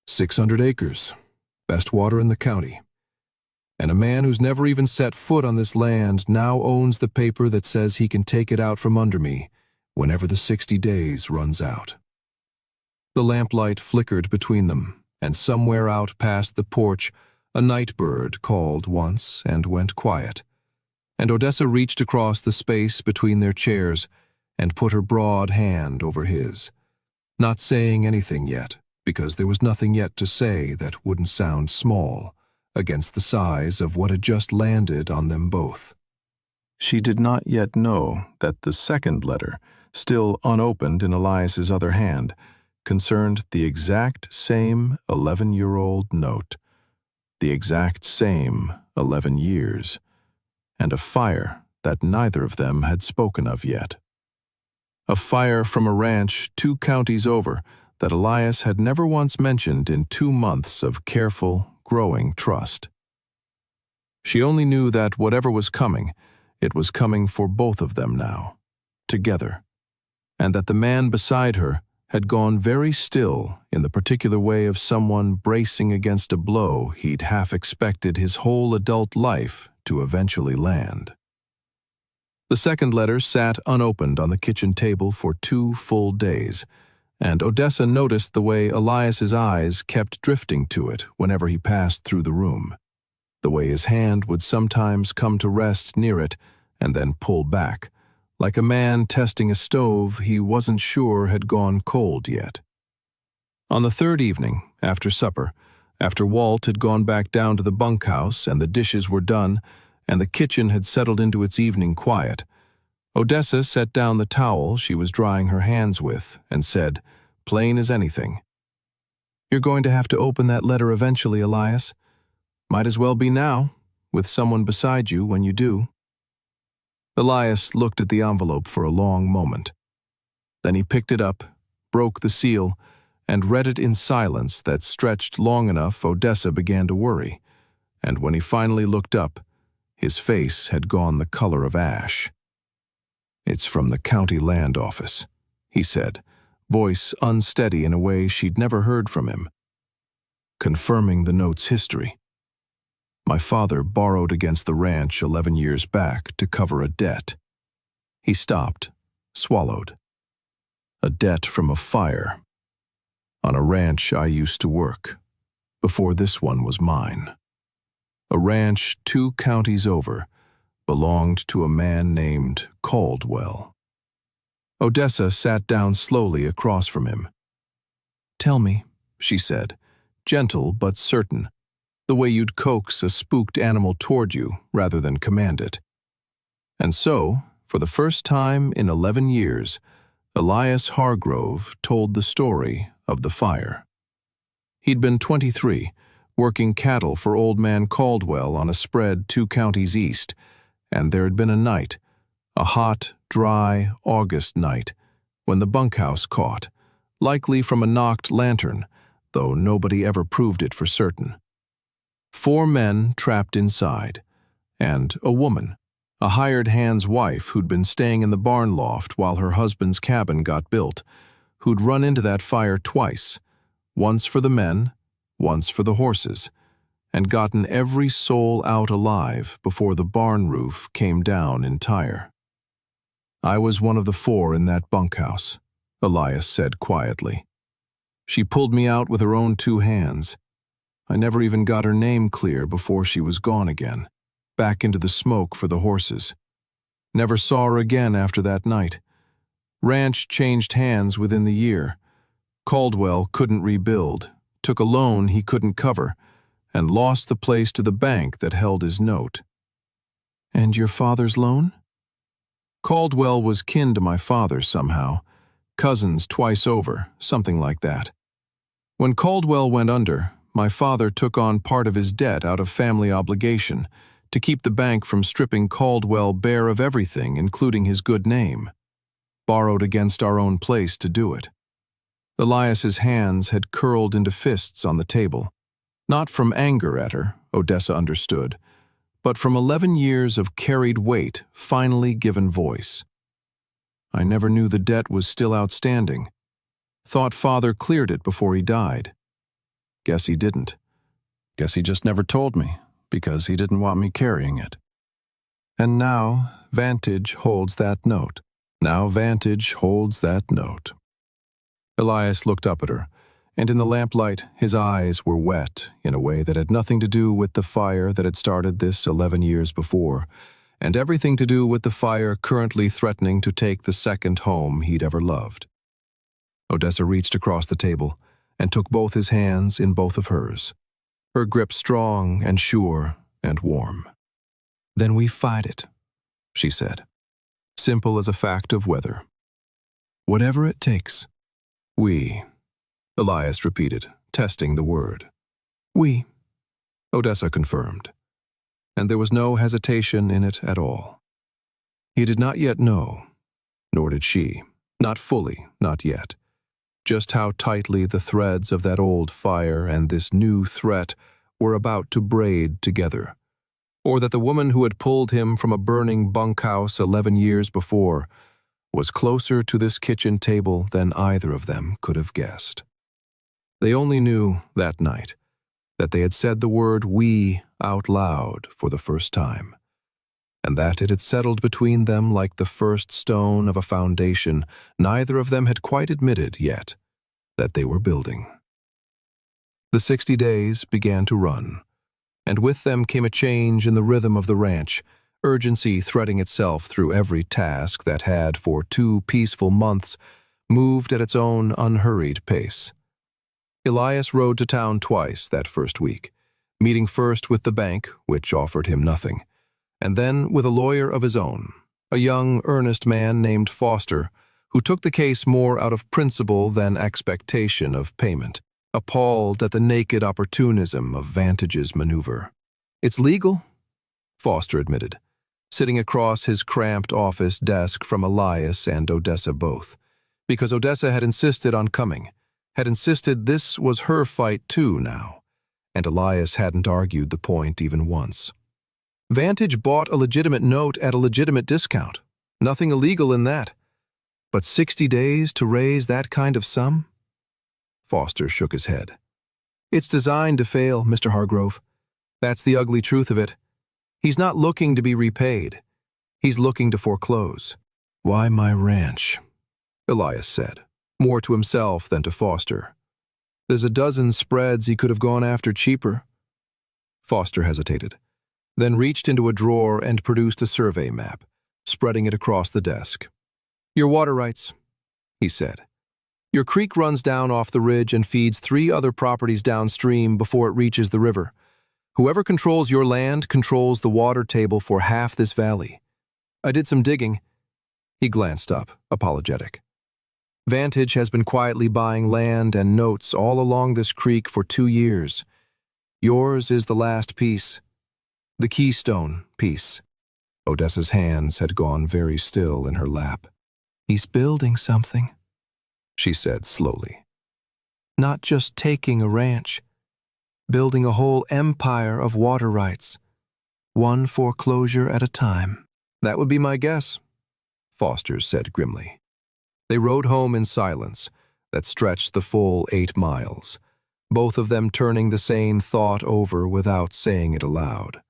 600 acres, best water in the county. And a man who's never even set foot on this land now owns the paper that says he can take it out from under me whenever the 60 days runs out. The lamplight flickered between them, and somewhere out past the porch a night bird called once and went quiet, and Odessa reached across the space between their chairs and put her broad hand over his, not saying anything yet, because there was nothing yet to say that wouldn't sound small against the size of what had just landed on them both. She did not yet know that the second letter, still unopened in Elias's other hand, concerned the exact same 11-year-old note, the exact same 11 years, and a fire that neither of them had spoken of yet. A fire from a ranch 2 counties over that Elias had never once mentioned in 2 months of careful, growing trust. She only knew that whatever was coming, it was coming for both of them now, together, and that the man beside her had gone very still in the particular way of someone bracing against a blow he'd half expected his whole adult life to eventually land. The second letter sat unopened on the kitchen table for 2 full days, and Odessa noticed the way Elias's eyes kept drifting to it whenever he passed through the room, the way his hand would sometimes come to rest near it and then pull back, like a man testing a stove he wasn't sure had gone cold yet. On the 3rd evening, after supper, after Walt had gone back down to the bunkhouse and the dishes were done and the kitchen had settled into its evening quiet, Odessa set down the towel she was drying her hands with and said, plain as anything, "You're going to have to open that letter eventually, Elias. Might as well be now, with someone beside you when you do." Elias looked at the envelope for a long moment. Then he picked it up, broke the seal, and read it in silence that stretched long enough Odessa began to worry, and when he finally looked up, his face had gone the color of ash. "It's from the county land office," he said, voice unsteady in a way she'd never heard from him. "Confirming the note's history. My father borrowed against the ranch 11 years back to cover a debt." He stopped, swallowed. "A debt from a fire on a ranch I used to work, before this one was mine. A ranch 2 counties over, belonged to a man named Caldwell." Odessa sat down slowly across from him. "Tell me," she said, gentle but certain, the way you'd coax a spooked animal toward you rather than command it. And so, for the first time in 11 years, Elias Hargrove told the story of the fire. He'd been 23, working cattle for old man Caldwell on a spread 2 counties east, and there had been a night, a hot, dry August night, when the bunkhouse caught, likely from a knocked lantern, though nobody ever proved it for certain. 4 men trapped inside, and a woman, a hired hand's wife who'd been staying in the barn loft while her husband's cabin got built, who'd run into that fire twice, once for the men, once for the horses, and gotten every soul out alive before the barn roof came down entire. "I was one of the 4 in that bunkhouse," Elias said quietly. "She pulled me out with her own 2 hands. I never even got her name clear before she was gone again. back into the smoke for the horses. Never saw her again after that night. Ranch changed hands within the year. Caldwell couldn't rebuild, took a loan he couldn't cover, and lost the place to the bank that held his note. And your father's loan? Caldwell was kin to my father somehow. Cousins twice over, something like that. When Caldwell went under, my father took on part of his debt out of family obligation to keep the bank from stripping Caldwell bare of everything, including his good name. Borrowed against our own place to do it. Elias's hands had curled into fists on the table, not from anger at her, Odessa understood, but from 11 years of carried weight finally given voice. I never knew the debt was still outstanding. Thought father cleared it before he died. Guess he didn't. Guess he just never told me, because he didn't want me carrying it. And now Vantage holds that note. Now Vantage holds that note. Elias looked up at her, and in the lamplight his eyes were wet in a way that had nothing to do with the fire that had started this 11 years before, and everything to do with the fire currently threatening to take the second home he'd ever loved. Odessa reached across the table and took both his hands in both of hers, her grip strong and sure and warm. "Then we fight it," she said, simple as a fact of weather. "Whatever it takes." "We," Elias repeated, testing the word. "We," Odessa confirmed, and there was no hesitation in it at all. He did not yet know, nor did she, not fully, not yet, just how tightly the threads of that old fire and this new threat were about to braid together, or that the woman who had pulled him from a burning bunkhouse 11 years before was closer to this kitchen table than either of them could have guessed. They only knew that night that they had said the word "we" out loud for the first time, and that it had settled between them like the first stone of a foundation neither of them had quite admitted yet that they were building. The 60 days began to run, and with them came a change in the rhythm of the ranch, urgency threading itself through every task that had, for 2 peaceful months, moved at its own unhurried pace. Elias rode to town twice that first week, meeting first with the bank, which offered him nothing, and then with a lawyer of his own, a young, earnest man named Foster, who took the case more out of principle than expectation of payment, appalled at the naked opportunism of Vantage's maneuver. "It's legal," Foster admitted, sitting across his cramped office desk from Elias and Odessa both, because Odessa had insisted on coming, had insisted this was her fight too now, and Elias hadn't argued the point even once. Vantage bought a legitimate note at a legitimate discount. Nothing illegal in that. But 60 days to raise that kind of sum? Foster shook his head. "It's designed to fail, Mr. Hargrove. That's the ugly truth of it. He's not looking to be repaid. He's looking to foreclose." "Why my ranch?" Elias said, more to himself than to Foster. "There's a dozen spreads he could have gone after cheaper." Foster hesitated, then reached into a drawer and produced a survey map, spreading it across the desk. "Your water rights," he said. "Your creek runs down off the ridge and feeds 3 other properties downstream before it reaches the river. Whoever controls your land controls the water table for half this valley. I did some digging." He glanced up, apologetic. "Vantage has been quietly buying land and notes all along this creek for 2 years. Yours is the last piece. The keystone piece." Odessa's hands had gone very still in her lap. "He's building something," she said slowly. "Not just taking a ranch. Building a whole empire of water rights, one foreclosure at a time." "That would be my guess," Foster said grimly. They rode home in silence that stretched the full 8 miles, both of them turning the same thought over without saying it aloud.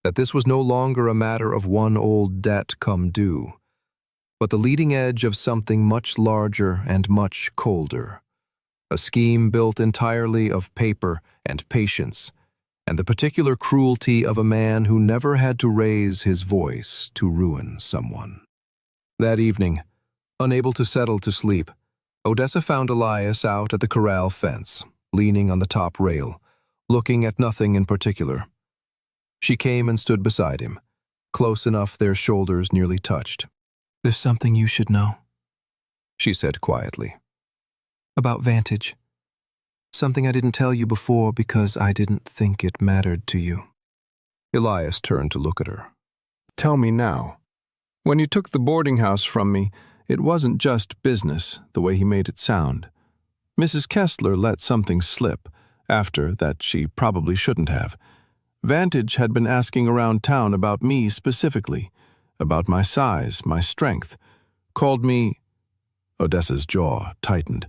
That this was no longer a matter of one old debt come due, but the leading edge of something much larger and much colder. A scheme built entirely of paper and patience, and the particular cruelty of a man who never had to raise his voice to ruin someone. That evening, unable to settle to sleep, Odessa found Elias out at the corral fence, leaning on the top rail, looking at nothing in particular. She came and stood beside him, close enough their shoulders nearly touched. "There's something you should know," she said quietly. "About Vantage. Something I didn't tell you before because I didn't think it mattered to you." Elias turned to look at her. "Tell me now. When you took the boarding house from me, it wasn't just business, the way he made it sound. Mrs. Kessler let something slip, after that she probably shouldn't have. Vantage had been asking around town about me specifically, about my size, my strength. Called me—" Odessa's jaw tightened.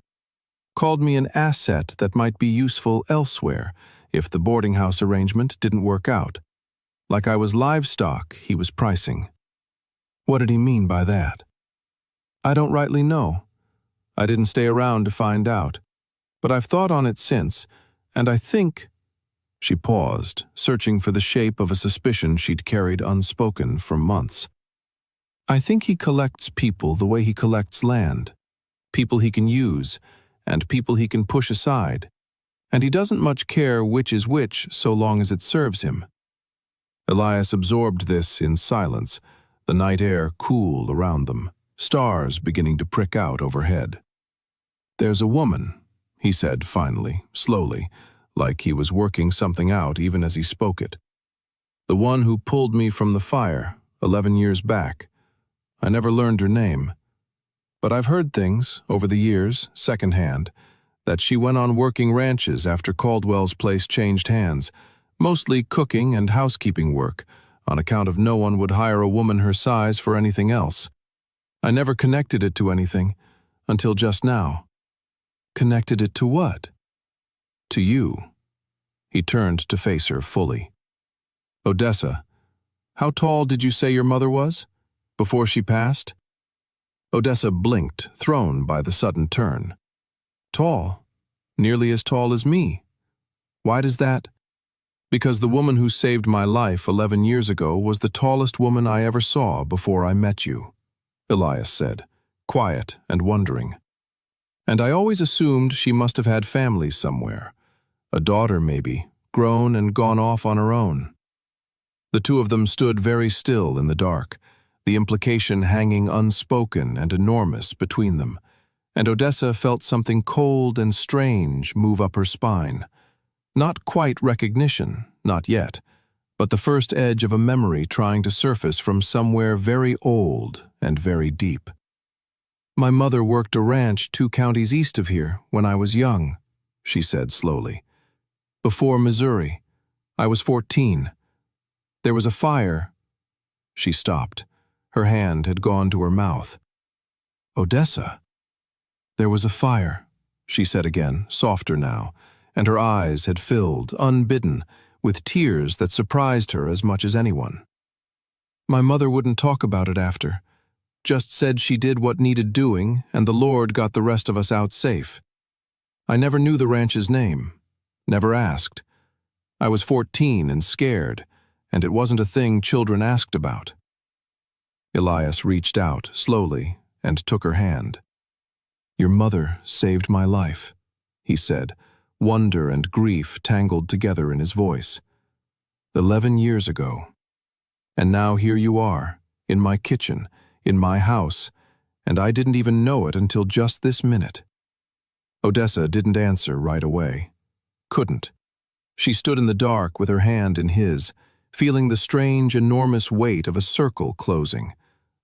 "Called me an asset that might be useful elsewhere if the boarding house arrangement didn't work out. Like I was livestock he was pricing." "What did he mean by that?" "I don't rightly know. I didn't stay around to find out. But I've thought on it since, and I think—" She paused, searching for the shape of a suspicion she'd carried unspoken for months. "I think he collects people the way he collects land. People he can use, and people he can push aside. And he doesn't much care which is which so long as it serves him." Elias absorbed this in silence, the night air cool around them, stars beginning to prick out overhead. "There's a woman," he said finally, slowly, like he was working something out even as he spoke it. "The one who pulled me from the fire 11 years back. I never learned her name. But I've heard things, over the years, secondhand, that she went on working ranches after Caldwell's place changed hands, mostly cooking and housekeeping work, on account of no one would hire a woman her size for anything else. I never connected it to anything, until just now." "Connected it to what?" "To you." He turned to face her fully. "Odessa, how tall did you say your mother was, before she passed?" Odessa blinked, thrown by the sudden turn. "Tall? Nearly as tall as me. Why does that—" "Because the woman who saved my life 11 years ago was the tallest woman I ever saw before I met you," Elias said, quiet and wondering. "And I always assumed she must have had family somewhere. A daughter, maybe, grown and gone off on her own." The two of them stood very still in the dark, the implication hanging unspoken and enormous between them, and Odessa felt something cold and strange move up her spine. Not quite recognition, not yet, but the first edge of a memory trying to surface from somewhere very old and very deep. "My mother worked a ranch 2 counties east of here when I was young," she said slowly. "Before Missouri. I was 14. There was a fire." She stopped. Her hand had gone to her mouth. "Odessa." "There was a fire," she said again, softer now, and her eyes had filled, unbidden, with tears that surprised her as much as anyone. "My mother wouldn't talk about it after. Just said she did what needed doing, and the Lord got the rest of us out safe. I never knew the ranch's name. Never asked. I was 14 and scared, and it wasn't a thing children asked about." Elias reached out, slowly, and took her hand. "Your mother saved my life," he said, wonder and grief tangled together in his voice. 11 years ago. And now here you are, in my kitchen, in my house, and I didn't even know it until just this minute." Odessa didn't answer right away. Couldn't. She stood in the dark with her hand in his, feeling the strange, enormous weight of a circle closing,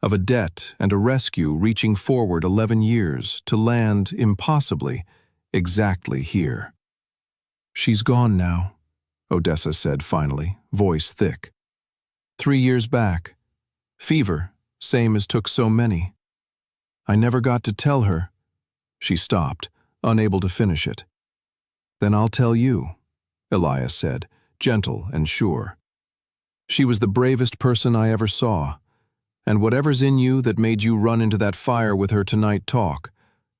of a debt and a rescue reaching forward 11 years to land, impossibly, exactly here. "She's gone now," Odessa said finally, voice thick. 3 years back. Fever, same as took so many. I never got to tell her." She stopped, unable to finish it. "Then I'll tell you," Elias said, gentle and sure. "She was the bravest person I ever saw. And whatever's in you that made you run into that fire with her tonight talk,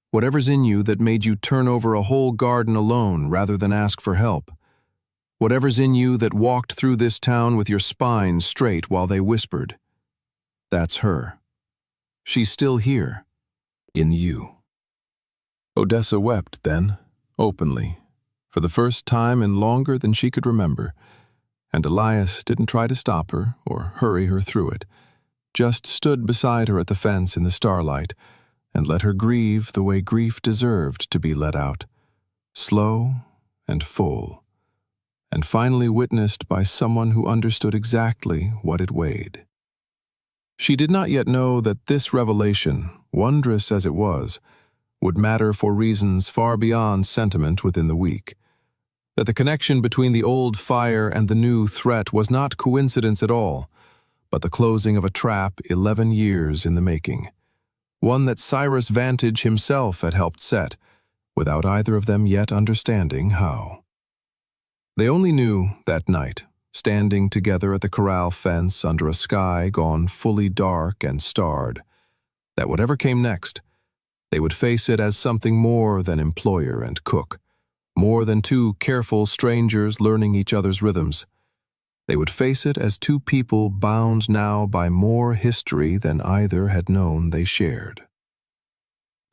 whatever's in you that made you turn over a whole garden alone rather than ask for help, Whatever's in you that walked through this town with your spine straight while they whispered. That's her. She's still here. In you. Odessa wept then, openly, for the first time in longer than she could remember, and Elias didn't try to stop her or hurry her through it, just stood beside her at the fence in the starlight and let her grieve the way grief deserved to be let out, slow and full, and finally witnessed by someone who understood exactly what it weighed. She did not yet know that this revelation, wondrous as it was, would matter for reasons far beyond sentiment within the week, that the connection between the old fire and the new threat was not coincidence at all, but the closing of a trap 11 years in the making, one that Cyrus Vantage himself had helped set, without either of them yet understanding how. They only knew that night, standing together at the corral fence under a sky gone fully dark and starred, that whatever came next, they would face it as something more than employer and cook, more than two careful strangers learning each other's rhythms. They would face it as two people bound now by more history than either had known they shared.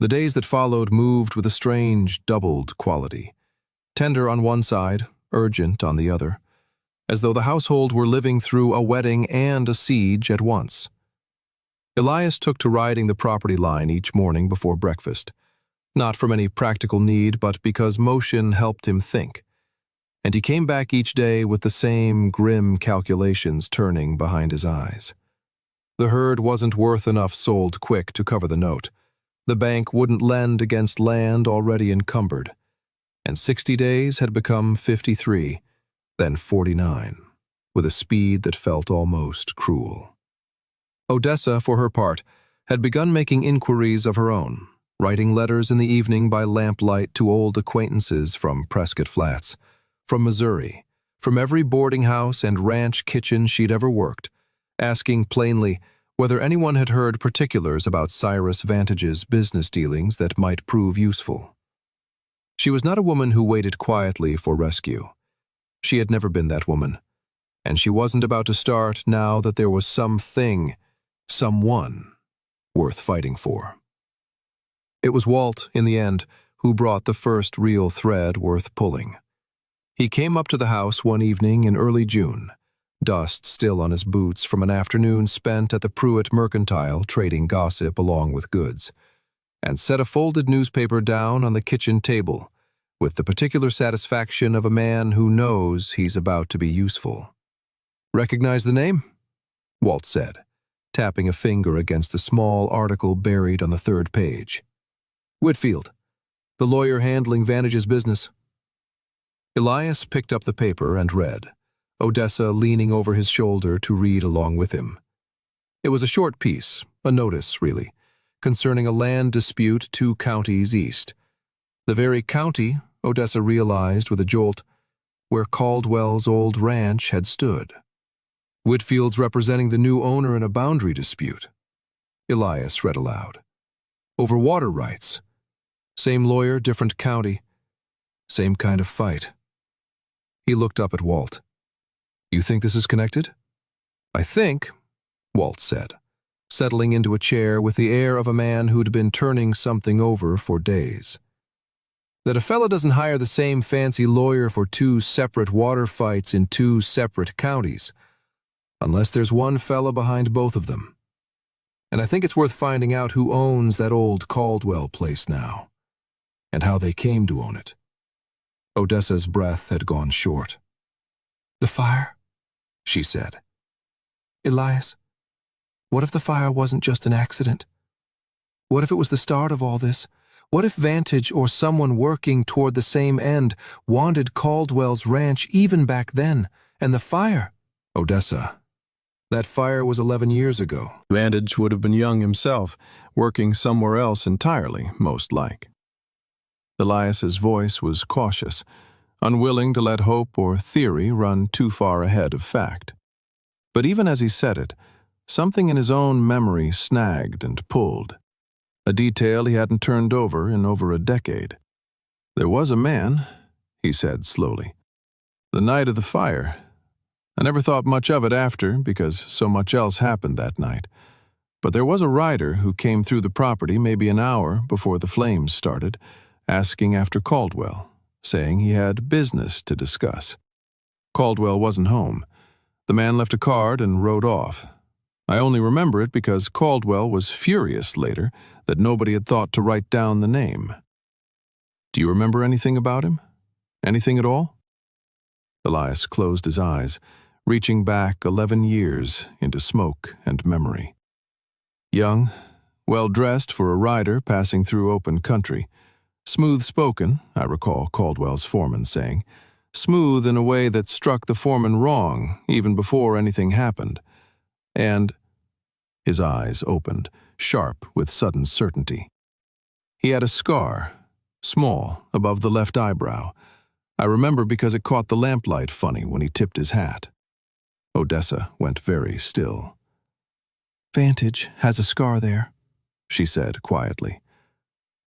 The days that followed moved with a strange, doubled quality, tender on one side, urgent on the other, as though the household were living through a wedding and a siege at once. Elias took to riding the property line each morning before breakfast, not from any practical need, but because motion helped him think. And he came back each day with the same grim calculations turning behind his eyes. The herd wasn't worth enough sold quick to cover the note. The bank wouldn't lend against land already encumbered. And 60 days had become 53, then 49, with a speed that felt almost cruel. Odessa, for her part, had begun making inquiries of her own, writing letters in the evening by lamplight to old acquaintances from Prescott Flats, from Missouri, from every boarding house and ranch kitchen she'd ever worked, asking plainly whether anyone had heard particulars about Cyrus Vantage's business dealings that might prove useful. She was not a woman who waited quietly for rescue. She had never been that woman, and she wasn't about to start now that there was something, someone, worth fighting for. It was Walt, in the end, who brought the first real thread worth pulling. He came up to the house one evening in early June, dust still on his boots from an afternoon spent at the Pruitt Mercantile trading gossip along with goods, and set a folded newspaper down on the kitchen table, with the particular satisfaction of a man who knows he's about to be useful. "Recognize the name?" Walt said, tapping a finger against the small article buried on the third page. "Whitfield, the lawyer handling Vantage's business." Elias picked up the paper and read, Odessa leaning over his shoulder to read along with him. It was a short piece, a notice, really, concerning a land dispute 2 counties east. The very county, Odessa realized with a jolt, where Caldwell's old ranch had stood. Whitfield's representing the new owner in a boundary dispute. Elias read aloud. Over water rights. Same lawyer, different county. Same kind of fight. He looked up at Walt. "You think this is connected?" "I think," Walt said, settling into a chair with the air of a man who'd been turning something over for days, "that a fella doesn't hire the same fancy lawyer for 2 separate water fights in 2 separate counties, unless there's one fella behind both of them. And I think it's worth finding out who owns that old Caldwell place now, and how they came to own it." Odessa's breath had gone short. "The fire?" she said. "Elias, what if the fire wasn't just an accident? What if it was the start of all this? What if Vantage or someone working toward the same end wanted Caldwell's ranch even back then, and the fire?" "Odessa, that fire was 11 years ago. Vantage would have been young himself, working somewhere else entirely, most like." Elias's voice was cautious, unwilling to let hope or theory run too far ahead of fact. But even as he said it, something in his own memory snagged and pulled, a detail he hadn't turned over in over a decade. "There was a man," he said slowly, The night of the fire. I never thought much of it after because so much else happened that night. But there was a rider who came through the property maybe an hour before the flames started, asking after Caldwell, saying he had business to discuss. Caldwell wasn't home. The man left a card and rode off. I only remember it because Caldwell was furious later that nobody had thought to write down the name. Do you remember anything about him? Anything at all? Elias closed his eyes, reaching back 11 years into smoke and memory. Young, well-dressed for a rider passing through open country. Smooth-spoken, I recall Caldwell's foreman saying. Smooth in a way that struck the foreman wrong even before anything happened. And his eyes opened, sharp with sudden certainty. He had a scar, small, above the left eyebrow. I remember because it caught the lamplight funny when he tipped his hat. Odessa went very still. "Vantage has a scar there," she said quietly.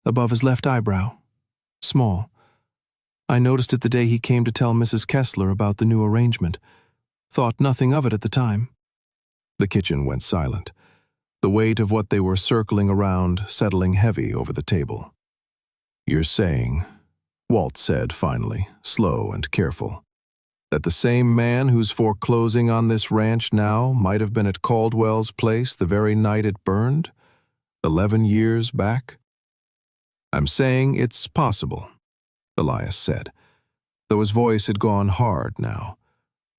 "Above his left eyebrow. Small. I noticed it the day he came to tell Mrs. Kessler about the new arrangement. Thought nothing of it at the time." The kitchen went silent, the weight of what they were circling around settling heavy over the table. "You're saying," Walt said finally, slow and careful, "that the same man who's foreclosing on this ranch now might have been at Caldwell's place the very night it burned? 11 years back?" "I'm saying it's possible," Elias said, though his voice had gone hard now.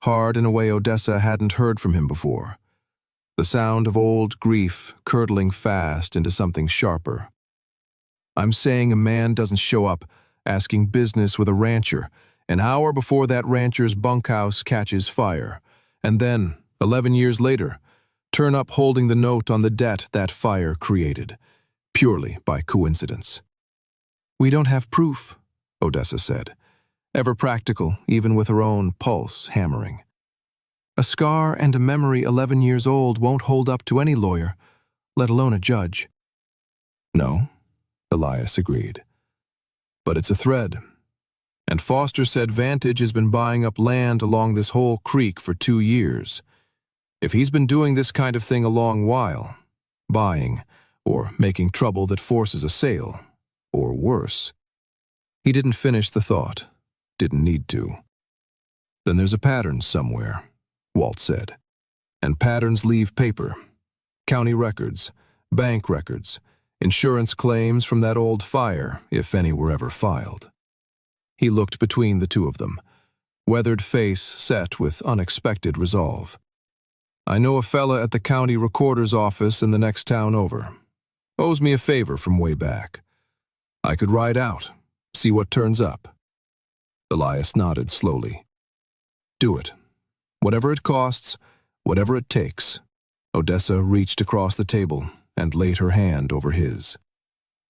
Hard in a way Odessa hadn't heard from him before. The sound of old grief curdling fast into something sharper. "I'm saying a man doesn't show up asking business with a rancher an hour before that rancher's bunkhouse catches fire, and then, 11 years later, turn up holding the note on the debt that fire created, purely by coincidence." "We don't have proof," Odessa said, ever practical even with her own pulse hammering. "A scar and a memory 11 years old won't hold up to any lawyer, let alone a judge." "No," Elias agreed. "But it's a thread. And Foster said Vantage has been buying up land along this whole creek for 2 years. If he's been doing this kind of thing a long while, buying, or making trouble that forces a sale, or worse." He didn't finish the thought, didn't need to. "Then there's a pattern somewhere," Walt said. "And patterns leave paper. County records, bank records, insurance claims from that old fire, if any were ever filed." He looked between the two of them, weathered face set with unexpected resolve. "I know a fella at the county recorder's office in the next town over. Owes me a favor from way back. I could ride out, see what turns up." Elias nodded slowly. "Do it. Whatever it costs, whatever it takes." Odessa reached across the table and laid her hand over his.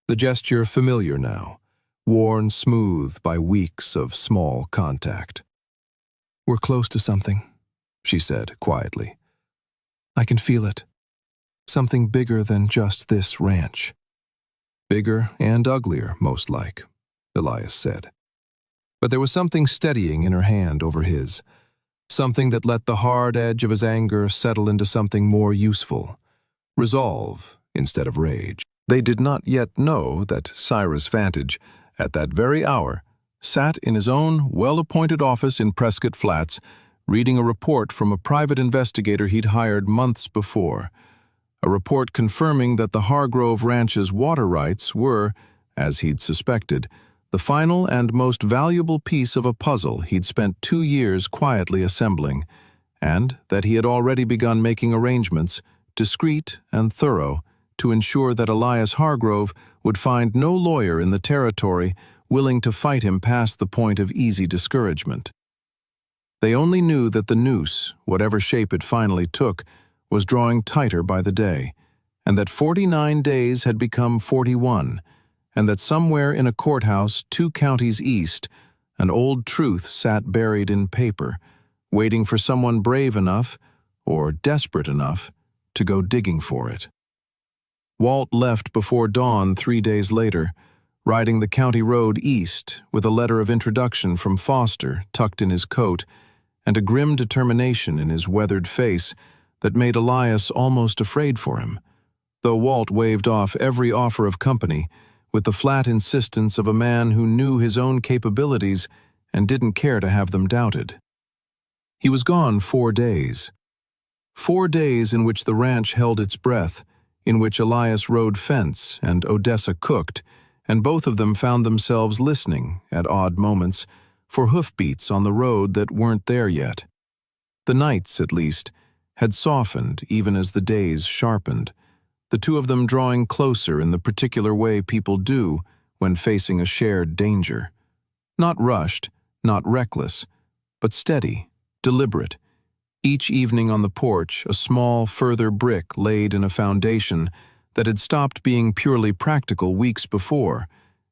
The gesture familiar now, worn smooth by weeks of small contact. "We're close to something," she said quietly. "I can feel it. Something bigger than just this ranch." "Bigger and uglier, most like," Elias said. But there was something steadying in her hand over his, something that let the hard edge of his anger settle into something more useful, resolve instead of rage. They did not yet know that Cyrus Vantage, at that very hour, sat in his own well-appointed office in Prescott Flats, reading a report from a private investigator he'd hired months before. A report confirming that the Hargrove Ranch's water rights were, as he'd suspected, the final and most valuable piece of a puzzle he'd spent 2 years quietly assembling, and that he had already begun making arrangements, discreet and thorough, to ensure that Elias Hargrove would find no lawyer in the territory willing to fight him past the point of easy discouragement. They only knew that the noose, whatever shape it finally took, was drawing tighter by the day, and that 49 days had become 41, and that somewhere in a courthouse 2 counties east, an old truth sat buried in paper, waiting for someone brave enough, or desperate enough, to go digging for it. Walt left before dawn 3 days later, riding the county road east with a letter of introduction from Foster tucked in his coat and a grim determination in his weathered face that made Elias almost afraid for him, though Walt waved off every offer of company with the flat insistence of a man who knew his own capabilities and didn't care to have them doubted. He was gone 4 days. 4 days in which the ranch held its breath, in which Elias rode fence and Odessa cooked, and both of them found themselves listening, at odd moments, for hoofbeats on the road that weren't there yet. The nights, at least, had softened even as the days sharpened, the two of them drawing closer in the particular way people do when facing a shared danger. Not rushed, not reckless, but steady, deliberate. Each evening on the porch, a small, further brick laid in a foundation that had stopped being purely practical weeks before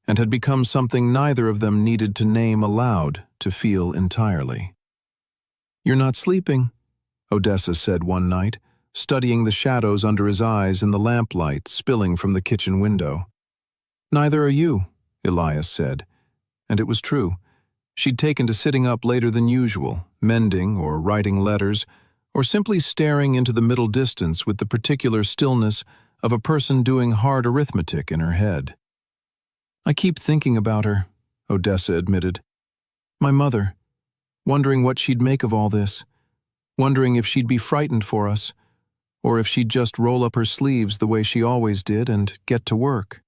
and had become something neither of them needed to name aloud to feel entirely. "You're not sleeping," Odessa said one night, studying the shadows under his eyes in the lamplight spilling from the kitchen window. "Neither are you," Elias said, and it was true. She'd taken to sitting up later than usual, mending or writing letters, or simply staring into the middle distance with the particular stillness of a person doing hard arithmetic in her head. "I keep thinking about her," Odessa admitted. "My mother, wondering what she'd make of all this, wondering if she'd be frightened for us, or if she'd just roll up her sleeves the way she always did and get to work."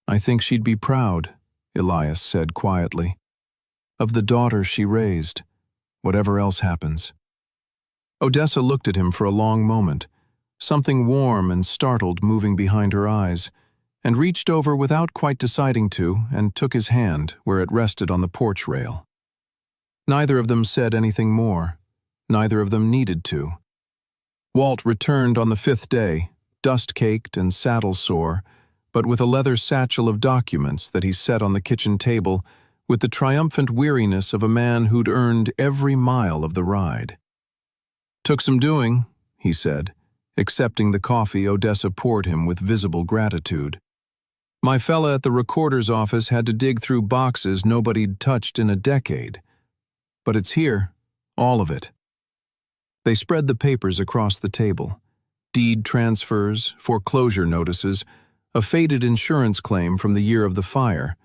"I think she'd be proud," Elias said quietly, "of the daughter she raised, whatever else happens." Odessa looked at him for a long moment, something warm and startled moving behind her eyes, and reached over without quite deciding to and took his hand where it rested on the porch rail. Neither of them said anything more. Neither of them needed to. Walt returned on the 5th day, dust-caked and saddle-sore, but with a leather satchel of documents that he set on the kitchen table with the triumphant weariness of a man who'd earned every mile of the ride. "Took some doing," he said, accepting the coffee Odessa poured him with visible gratitude. "My fella at the recorder's office had to dig through boxes nobody'd touched in a decade. But it's here, all of it." They spread the papers across the table. Deed transfers, foreclosure notices, a faded insurance claim from the year of the fire,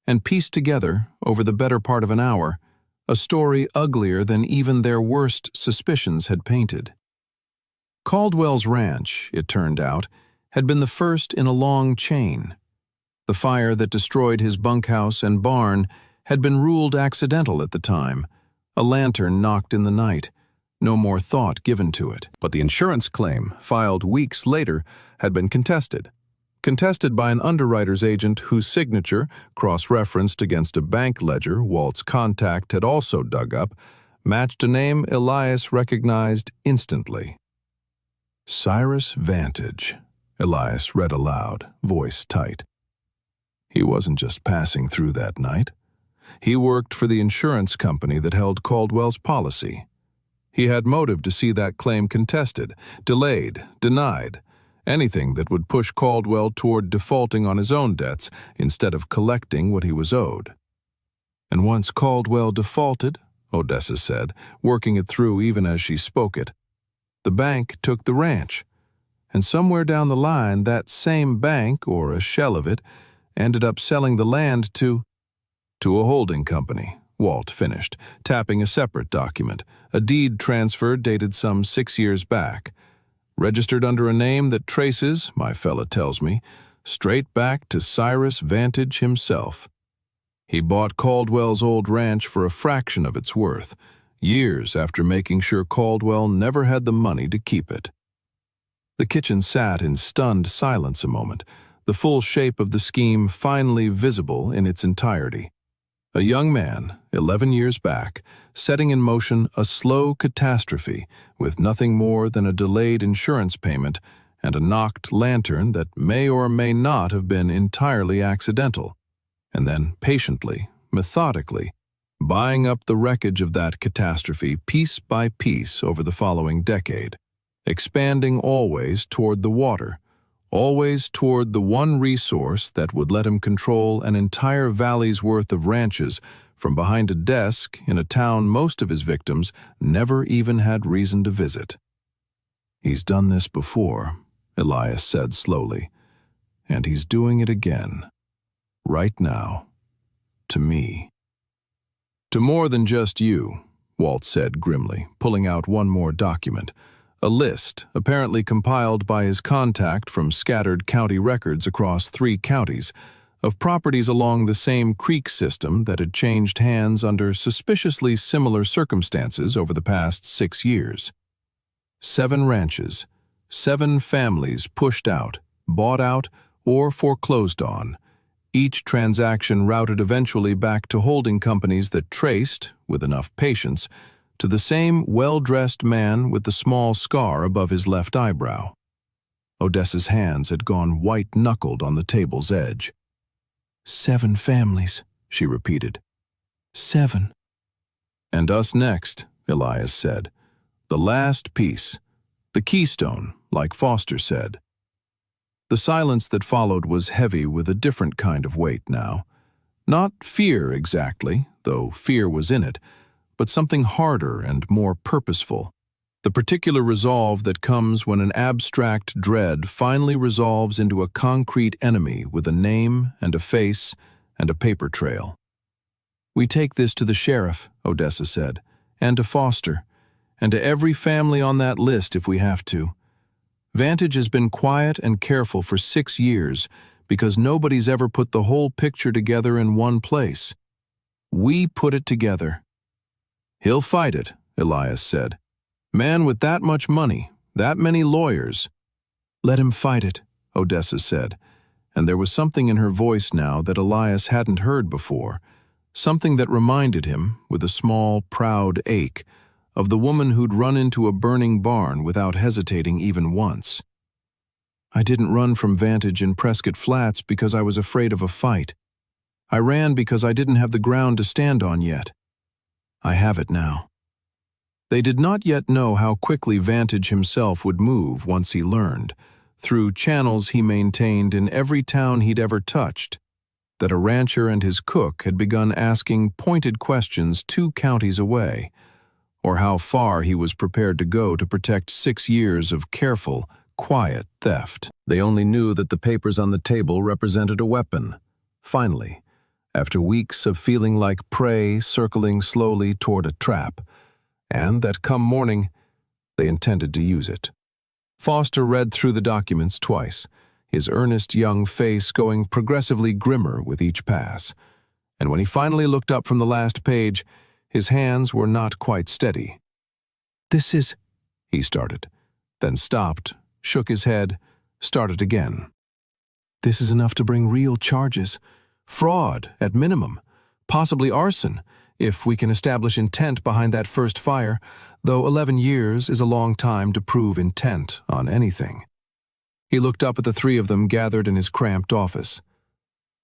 and pieced together, over the better part of an hour, a story uglier than even their worst suspicions had painted. Caldwell's ranch, it turned out, had been the first in a long chain. The fire that destroyed his bunkhouse and barn had been ruled accidental at the time, a lantern knocked in the night, no more thought given to it. But the insurance claim, filed weeks later, had been contested by an underwriter's agent whose signature, cross-referenced against a bank ledger Walt's contact had also dug up, matched a name Elias recognized instantly. "Cyrus Vantage," Elias read aloud, voice tight. He wasn't just passing through that night. He worked for the insurance company that held Caldwell's policy. He had motive to see that claim contested, delayed, denied, anything that would push Caldwell toward defaulting on his own debts instead of collecting what he was owed. And once Caldwell defaulted, Odessa said, working it through even as she spoke it, the bank took the ranch, and somewhere down the line that same bank, or a shell of it, ended up selling the land to a holding company, Walt finished, tapping a separate document, a deed transfer dated some 6 years back, registered under a name that traces, my fella tells me, straight back to Cyrus Vantage himself. He bought Caldwell's old ranch for a fraction of its worth, years after making sure Caldwell never had the money to keep it. The kitchen sat in stunned silence a moment, the full shape of the scheme finally visible in its entirety. A young man, 11 years back, setting in motion a slow catastrophe with nothing more than a delayed insurance payment and a knocked lantern that may or may not have been entirely accidental, and then patiently, methodically, buying up the wreckage of that catastrophe piece by piece over the following decade, expanding always toward the water, always toward the one resource that would let him control an entire valley's worth of ranches from behind a desk in a town most of his victims never even had reason to visit. "He's done this before," Elias said slowly, "and he's doing it again. Right now. To me." "To more than just you," Walt said grimly, pulling out one more document, a list apparently compiled by his contact from scattered county records across 3 counties of properties along the same creek system that had changed hands under suspiciously similar circumstances over the past 6 years. 7 ranches, 7 families pushed out, bought out, or foreclosed on, each transaction routed eventually back to holding companies that traced, with enough patience, to the same well-dressed man with the small scar above his left eyebrow. Odessa's hands had gone white-knuckled on the table's edge. 7 families, she repeated. 7. "And us next," Elias said. "The last piece. The keystone, like Foster said." The silence that followed was heavy with a different kind of weight now. Not fear exactly, though fear was in it, but something harder and more purposeful. The particular resolve that comes when an abstract dread finally resolves into a concrete enemy with a name and a face and a paper trail. "We take this to the sheriff," Odessa said, "and to Foster, and to every family on that list if we have to. Vantage has been quiet and careful for 6 years because nobody's ever put the whole picture together in one place. We put it together." "He'll fight it," Elias said. "Man with that much money, that many lawyers." "Let him fight it," Odessa said, and there was something in her voice now that Elias hadn't heard before, something that reminded him, with a small, proud ache, of the woman who'd run into a burning barn without hesitating even once. "I didn't run from Vantage in Prescott Flats because I was afraid of a fight. I ran because I didn't have the ground to stand on yet. I have it now." They did not yet know how quickly Vantage himself would move once he learned, through channels he maintained in every town he'd ever touched, that a rancher and his cook had begun asking pointed questions 2 counties away, or how far he was prepared to go to protect 6 years of careful, quiet theft. They only knew that the papers on the table represented a weapon. Finally, after weeks of feeling like prey circling slowly toward a trap, and that come morning, they intended to use it. Foster read through the documents twice, his earnest young face going progressively grimmer with each pass, and when he finally looked up from the last page, his hands were not quite steady. "This is," he started, then stopped, shook his head, started again. "This is enough to bring real charges. Fraud, at minimum. Possibly arson, if we can establish intent behind that first fire, though 11 years is a long time to prove intent on anything." He looked up at the 3 of them gathered in his cramped office.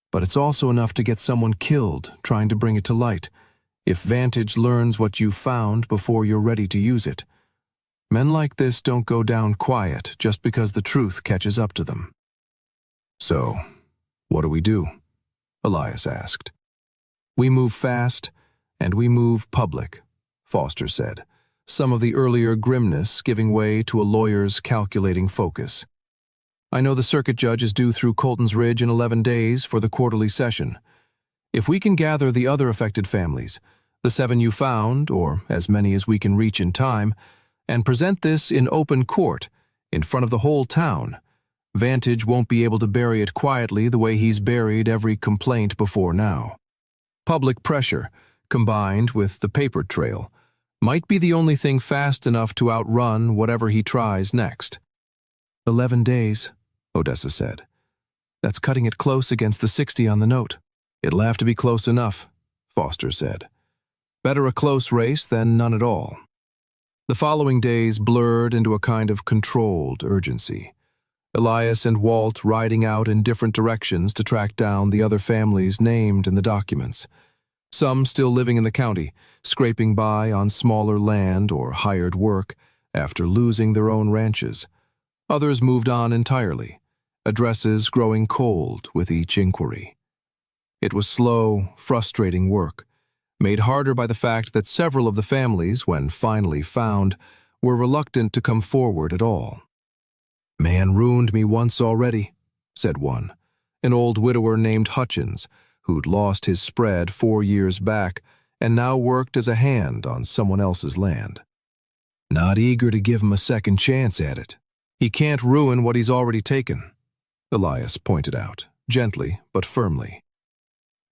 "But it's also enough to get someone killed trying to bring it to light, if Vantage learns what you found before you're ready to use it. Men like this don't go down quiet just because the truth catches up to them." "So, what do we do?" Elias asked. "We move fast, and we move public," Foster said, some of the earlier grimness giving way to a lawyer's calculating focus. "I know the circuit judge is due through Colton's Ridge in 11 days for the quarterly session. If we can gather the other affected families, the 7 you found, or as many as we can reach in time, and present this in open court, in front of the whole town, Vantage won't be able to bury it quietly the way he's buried every complaint before now. Public pressure, combined with the paper trail, might be the only thing fast enough to outrun whatever he tries next." 11 days, Odessa said. "That's cutting it close against the 60 on the note." "It'll have to be close enough," Foster said. "Better a close race than none at all." The following days blurred into a kind of controlled urgency. Elias and Walt riding out in different directions to track down the other families named in the documents. Some still living in the county, scraping by on smaller land or hired work after losing their own ranches. Others moved on entirely, addresses growing cold with each inquiry. It was slow, frustrating work, made harder by the fact that several of the families, when finally found, were reluctant to come forward at all. "Man ruined me once already," said one, an old widower named Hutchins, who'd lost his spread 4 years back and now worked as a hand on someone else's land. "Not eager to give him a second chance at it. He can't ruin what he's already taken," Elias pointed out, gently but firmly.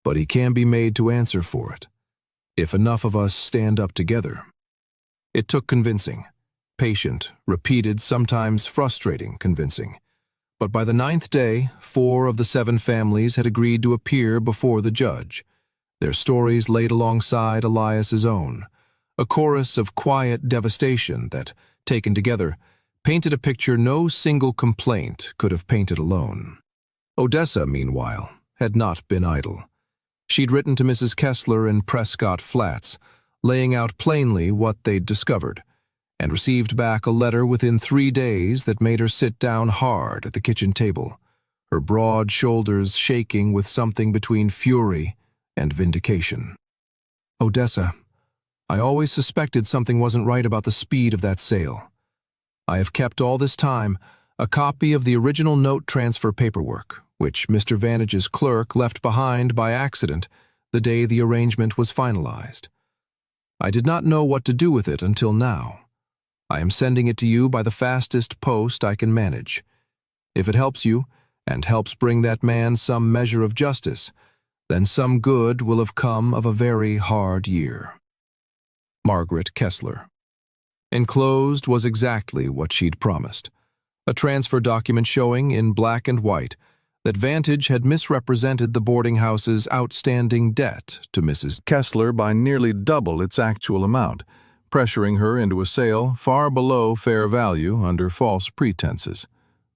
"But he can be made to answer for it, if enough of us stand up together." It took convincing, patient, repeated, sometimes frustrating convincing. But by the 9th day, 4 of the 7 families had agreed to appear before the judge, their stories laid alongside Elias's own, a chorus of quiet devastation that, taken together, painted a picture no single complaint could have painted alone. Odessa, meanwhile, had not been idle. She'd written to Mrs. Kessler in Prescott Flats, laying out plainly what they'd discovered, and received back a letter within 3 days that made her sit down hard at the kitchen table, her broad shoulders shaking with something between fury and vindication. "Odessa, I always suspected something wasn't right about the speed of that sale. I have kept all this time a copy of the original note transfer paperwork, which Mr. Vantage's clerk left behind by accident the day the arrangement was finalized. I did not know what to do with it until now. I am sending it to you by the fastest post I can manage. If it helps you, and helps bring that man some measure of justice, then some good will have come of a very hard year. Margaret Kessler." Enclosed was exactly what she'd promised, a transfer document showing in black and white that Vantage had misrepresented the boarding house's outstanding debt to Mrs. Kessler by nearly double its actual amount, pressuring her into a sale far below fair value under false pretenses.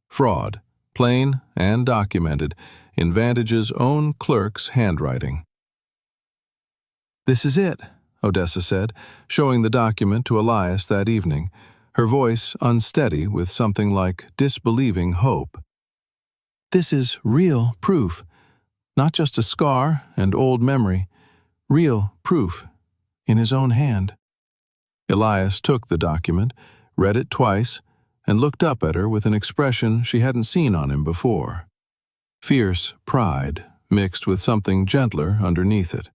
Fraud, plain and documented, in Vantage's own clerk's handwriting. "This is it," Odessa said, showing the document to Elias that evening, her voice unsteady with something like disbelieving hope. "This is real proof, not just a scar and old memory, real proof, in his own hand." Elias took the document, read it twice, and looked up at her with an expression she hadn't seen on him before. Fierce pride mixed with something gentler underneath it.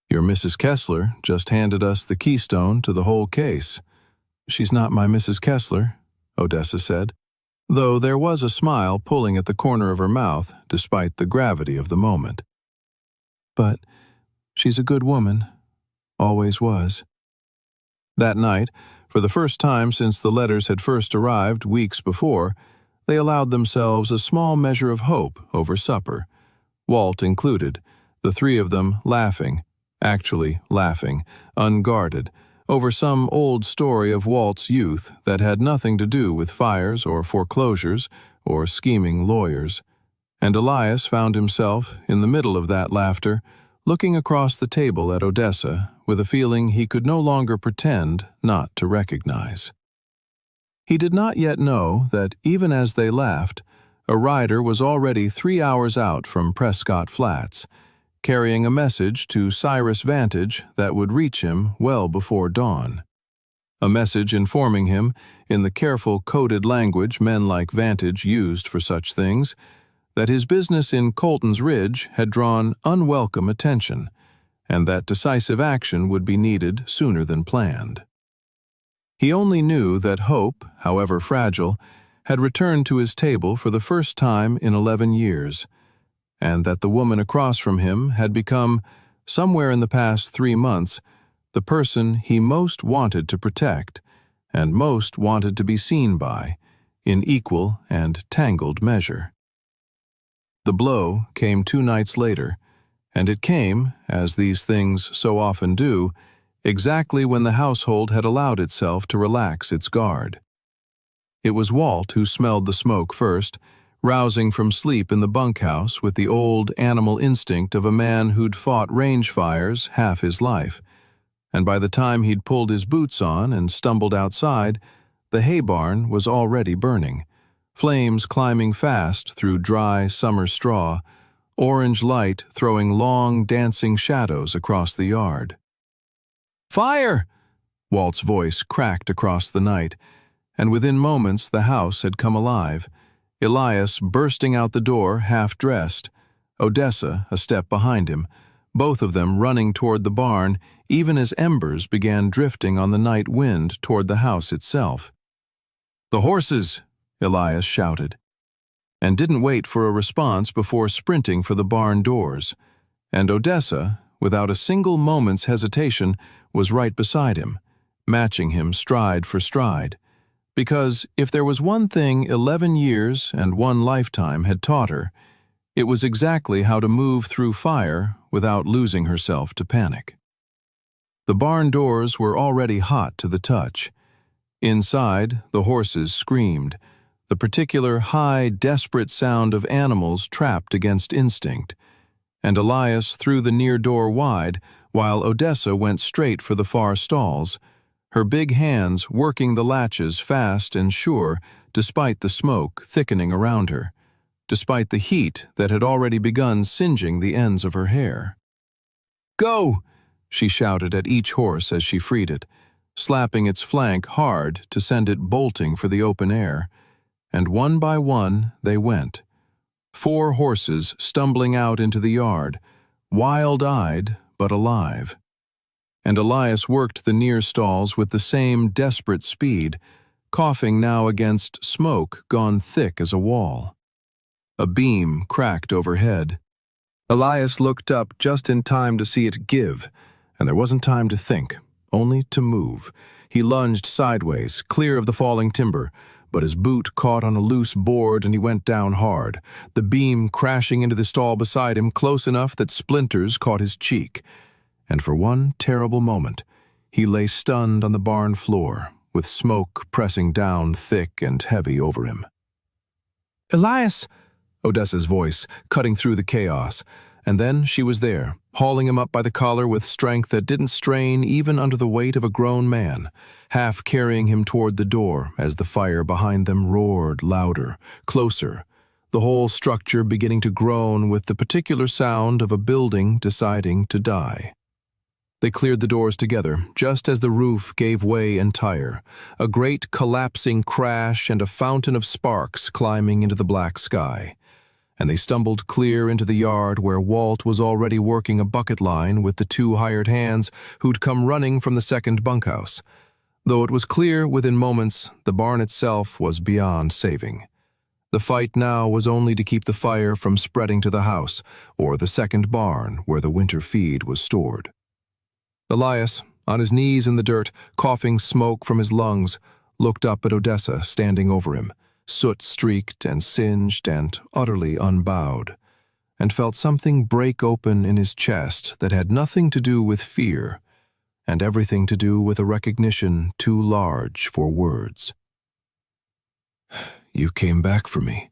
"Your Mrs. Kessler just handed us the keystone to the whole case." "She's not my Mrs. Kessler," Odessa said, though there was a smile pulling at the corner of her mouth despite the gravity of the moment. "But she's a good woman, always was." That night, for the first time since the letters had first arrived weeks before, they allowed themselves a small measure of hope over supper, Walt included, the 3 of them laughing, actually laughing, unguarded, over some old story of Walt's youth that had nothing to do with fires or foreclosures or scheming lawyers. And Elias found himself, in the middle of that laughter, looking across the table at Odessa with a feeling he could no longer pretend not to recognize. He did not yet know that, even as they laughed, a rider was already 3 hours out from Prescott Flats, carrying a message to Cyrus Vantage that would reach him well before dawn. A message informing him, in the careful coded language men like Vantage used for such things, that his business in Colton's Ridge had drawn unwelcome attention, and that decisive action would be needed sooner than planned. He only knew that hope, however fragile, had returned to his table for the first time in 11 years, and that the woman across from him had become, somewhere in the past 3 months, the person he most wanted to protect, and most wanted to be seen by, in equal and tangled measure. The blow came 2 nights later, and it came, as these things so often do, exactly when the household had allowed itself to relax its guard. It was Walt who smelled the smoke first, rousing from sleep in the bunkhouse with the old animal instinct of a man who'd fought range fires half his life, and by the time he'd pulled his boots on and stumbled outside, the hay barn was already burning, flames climbing fast through dry summer straw, orange light throwing long, dancing shadows across the yard. "Fire!" Walt's voice cracked across the night, and within moments the house had come alive. Elias bursting out the door, half-dressed, Odessa a step behind him, both of them running toward the barn, even as embers began drifting on the night wind toward the house itself. "The horses!" Elias shouted, and didn't wait for a response before sprinting for the barn doors, and Odessa, without a single moment's hesitation, was right beside him, matching him stride for stride. Because if there was one thing 11 years and one lifetime had taught her, it was exactly how to move through fire without losing herself to panic. The barn doors were already hot to the touch. Inside, the horses screamed, the particular high, desperate sound of animals trapped against instinct, and Elias threw the near door wide while Odessa went straight for the far stalls, her big hands working the latches fast and sure despite the smoke thickening around her, despite the heat that had already begun singeing the ends of her hair. "Go!" she shouted at each horse as she freed it, slapping its flank hard to send it bolting for the open air, and one by one they went. 4 horses stumbling out into the yard, wild-eyed but alive. And Elias worked the near stalls with the same desperate speed, coughing now against smoke gone thick as a wall. A beam cracked overhead. Elias looked up just in time to see it give, and there wasn't time to think, only to move. He lunged sideways, clear of the falling timber, but his boot caught on a loose board and he went down hard, the beam crashing into the stall beside him close enough that splinters caught his cheek. And for one terrible moment, he lay stunned on the barn floor, with smoke pressing down thick and heavy over him. "Elias!" Odessa's voice, cutting through the chaos, and then she was there, hauling him up by the collar with strength that didn't strain even under the weight of a grown man, half carrying him toward the door as the fire behind them roared louder, closer, the whole structure beginning to groan with the particular sound of a building deciding to die. They cleared the doors together, just as the roof gave way entire, a great collapsing crash and a fountain of sparks climbing into the black sky. And they stumbled clear into the yard where Walt was already working a bucket line with the 2 hired hands who'd come running from the second bunkhouse. Though it was clear within moments the barn itself was beyond saving. The fight now was only to keep the fire from spreading to the house or the second barn where the winter feed was stored. Elias, on his knees in the dirt, coughing smoke from his lungs, looked up at Odessa standing over him, soot-streaked and singed and utterly unbowed, and felt something break open in his chest that had nothing to do with fear and everything to do with a recognition too large for words. "You came back for me,"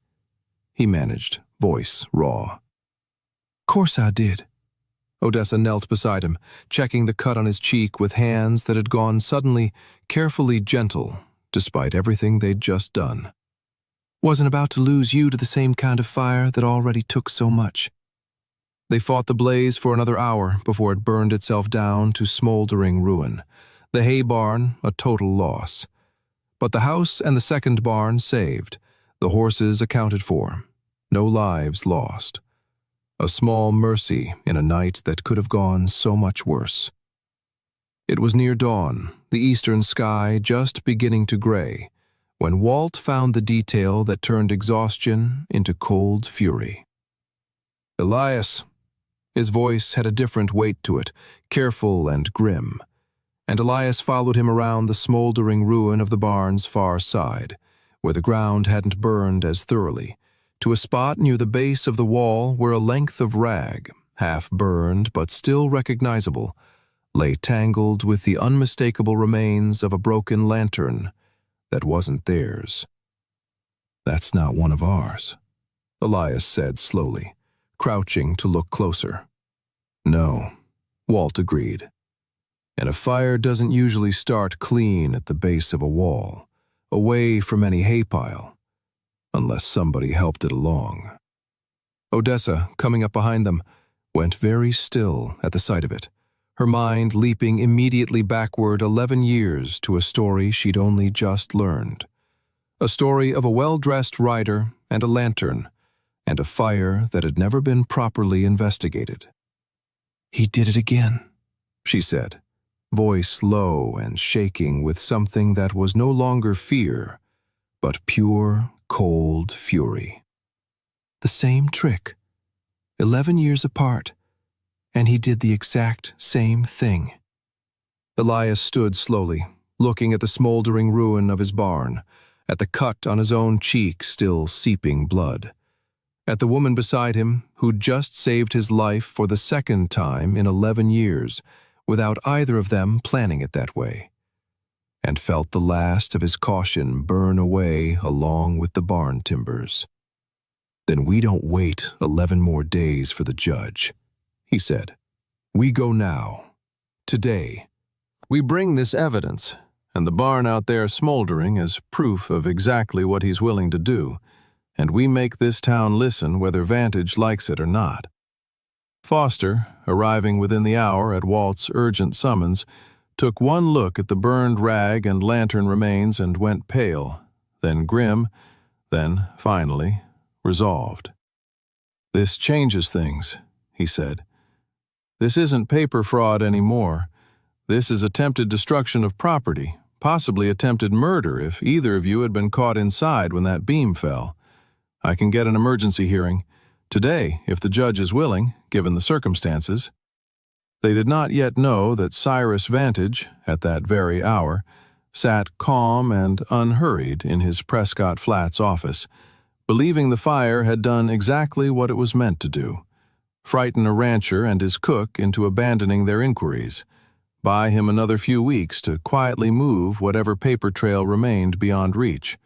he managed, voice raw. "Course I did." Odessa knelt beside him, checking the cut on his cheek with hands that had gone suddenly, carefully gentle, despite everything they'd just done. "Wasn't about to lose you to the same kind of fire that already took so much." They fought the blaze for another hour before it burned itself down to smoldering ruin. The hay barn, a total loss. But the house and the second barn saved, the horses accounted for, no lives lost. A small mercy in a night that could have gone so much worse. It was near dawn, the eastern sky just beginning to gray, when Walt found the detail that turned exhaustion into cold fury. "Elias." His voice had a different weight to it, careful and grim, and Elias followed him around the smoldering ruin of the barn's far side, where the ground hadn't burned as thoroughly, to a spot near the base of the wall where a length of rag, half burned but still recognizable, lay tangled with the unmistakable remains of a broken lantern that wasn't theirs. "That's not one of ours," Elias said slowly, crouching to look closer. "No," Walt agreed. "And a fire doesn't usually start clean at the base of a wall, away from any hay pile. unless somebody helped it along. Odessa, coming up behind them, went very still at the sight of it, her mind leaping immediately backward 11 years to a story she'd only just learned. A story of a well-dressed rider and a lantern, and a fire that had never been properly investigated. "He did it again," she said, voice low and shaking with something that was no longer fear, but pure, cold fury. "The same trick, 11 years apart, and he did the exact same thing." Elias stood slowly, looking at the smoldering ruin of his barn, at the cut on his own cheek still seeping blood, at the woman beside him who'd just saved his life for the second time in 11 years without either of them planning it that way, and felt the last of his caution burn away along with the barn timbers. "Then we don't wait 11 more days for the judge," he said. "We go now. Today. We bring this evidence, and the barn out there smoldering as proof of exactly what he's willing to do, and we make this town listen whether Vantage likes it or not." Foster, arriving within the hour at Walt's urgent summons, took one look at the burned rag and lantern remains and went pale, then grim, then, finally, resolved. "This changes things," he said. "This isn't paper fraud anymore. This is attempted destruction of property, possibly attempted murder if either of you had been caught inside when that beam fell. I can get an emergency hearing today, if the judge is willing, given the circumstances." They did not yet know that Cyrus Vantage, at that very hour, sat calm and unhurried in his Prescott Flats office, believing the fire had done exactly what it was meant to do: frighten a rancher and his cook into abandoning their inquiries, buy him another few weeks to quietly move whatever paper trail remained beyond reach,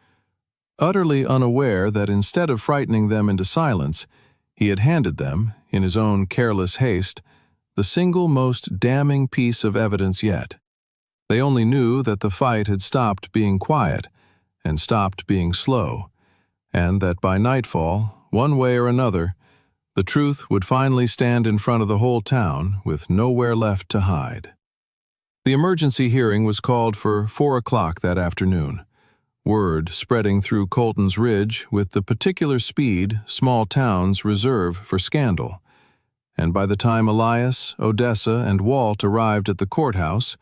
utterly unaware that instead of frightening them into silence, he had handed them, in his own careless haste, the single most damning piece of evidence yet. They only knew that the fight had stopped being quiet and stopped being slow, and that by nightfall, one way or another, the truth would finally stand in front of the whole town with nowhere left to hide. The emergency hearing was called for 4 o'clock that afternoon, word spreading through Colton's Ridge with the particular speed small towns reserve for scandal, and by the time Elias, Odessa, and Walt arrived at the courthouse,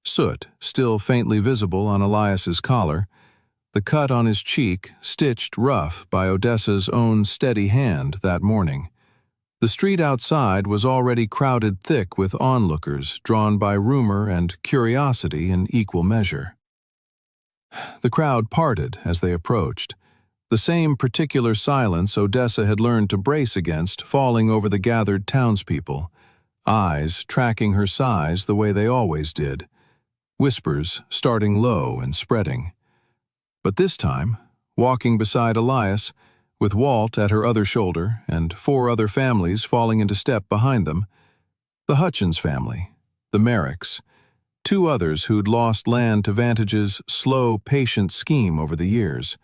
soot still faintly visible on Elias's collar, the cut on his cheek stitched rough by Odessa's own steady hand that morning. The street outside was already crowded thick with onlookers drawn by rumor and curiosity in equal measure. The crowd parted as they approached, the same particular silence Odessa had learned to brace against falling over the gathered townspeople, eyes tracking her sighs the way they always did, whispers starting low and spreading. But this time, walking beside Elias, with Walt at her other shoulder and 4 other families falling into step behind them, the Hutchins family, the Merricks, 2 others who'd lost land to Vantage's slow, patient scheme over the years.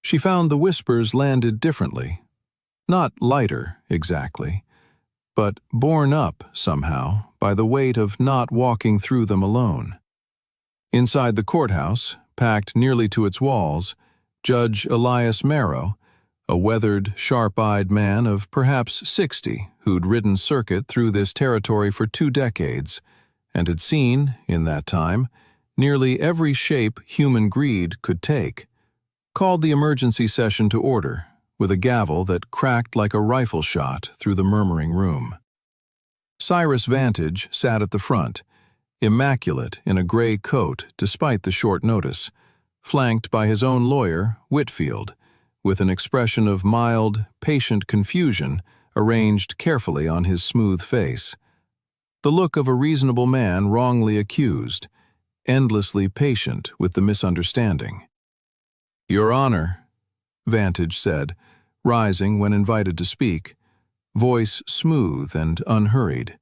She found the whispers landed differently. Not lighter, exactly, but borne up, somehow, by the weight of not walking through them alone. Inside the courthouse, packed nearly to its walls, Judge Elias Marrow, a weathered, sharp-eyed man of perhaps 60 who'd ridden circuit through this territory for 2 decades, and had seen, in that time, nearly every shape human greed could take, called the emergency session to order, with a gavel that cracked like a rifle shot through the murmuring room. Cyrus Vantage sat at the front, immaculate in a gray coat despite the short notice, flanked by his own lawyer, Whitfield, with an expression of mild, patient confusion arranged carefully on his smooth face. The look of a reasonable man wrongly accused, endlessly patient with the misunderstanding. "Your Honor," Vantage said, rising when invited to speak, voice smooth and unhurried.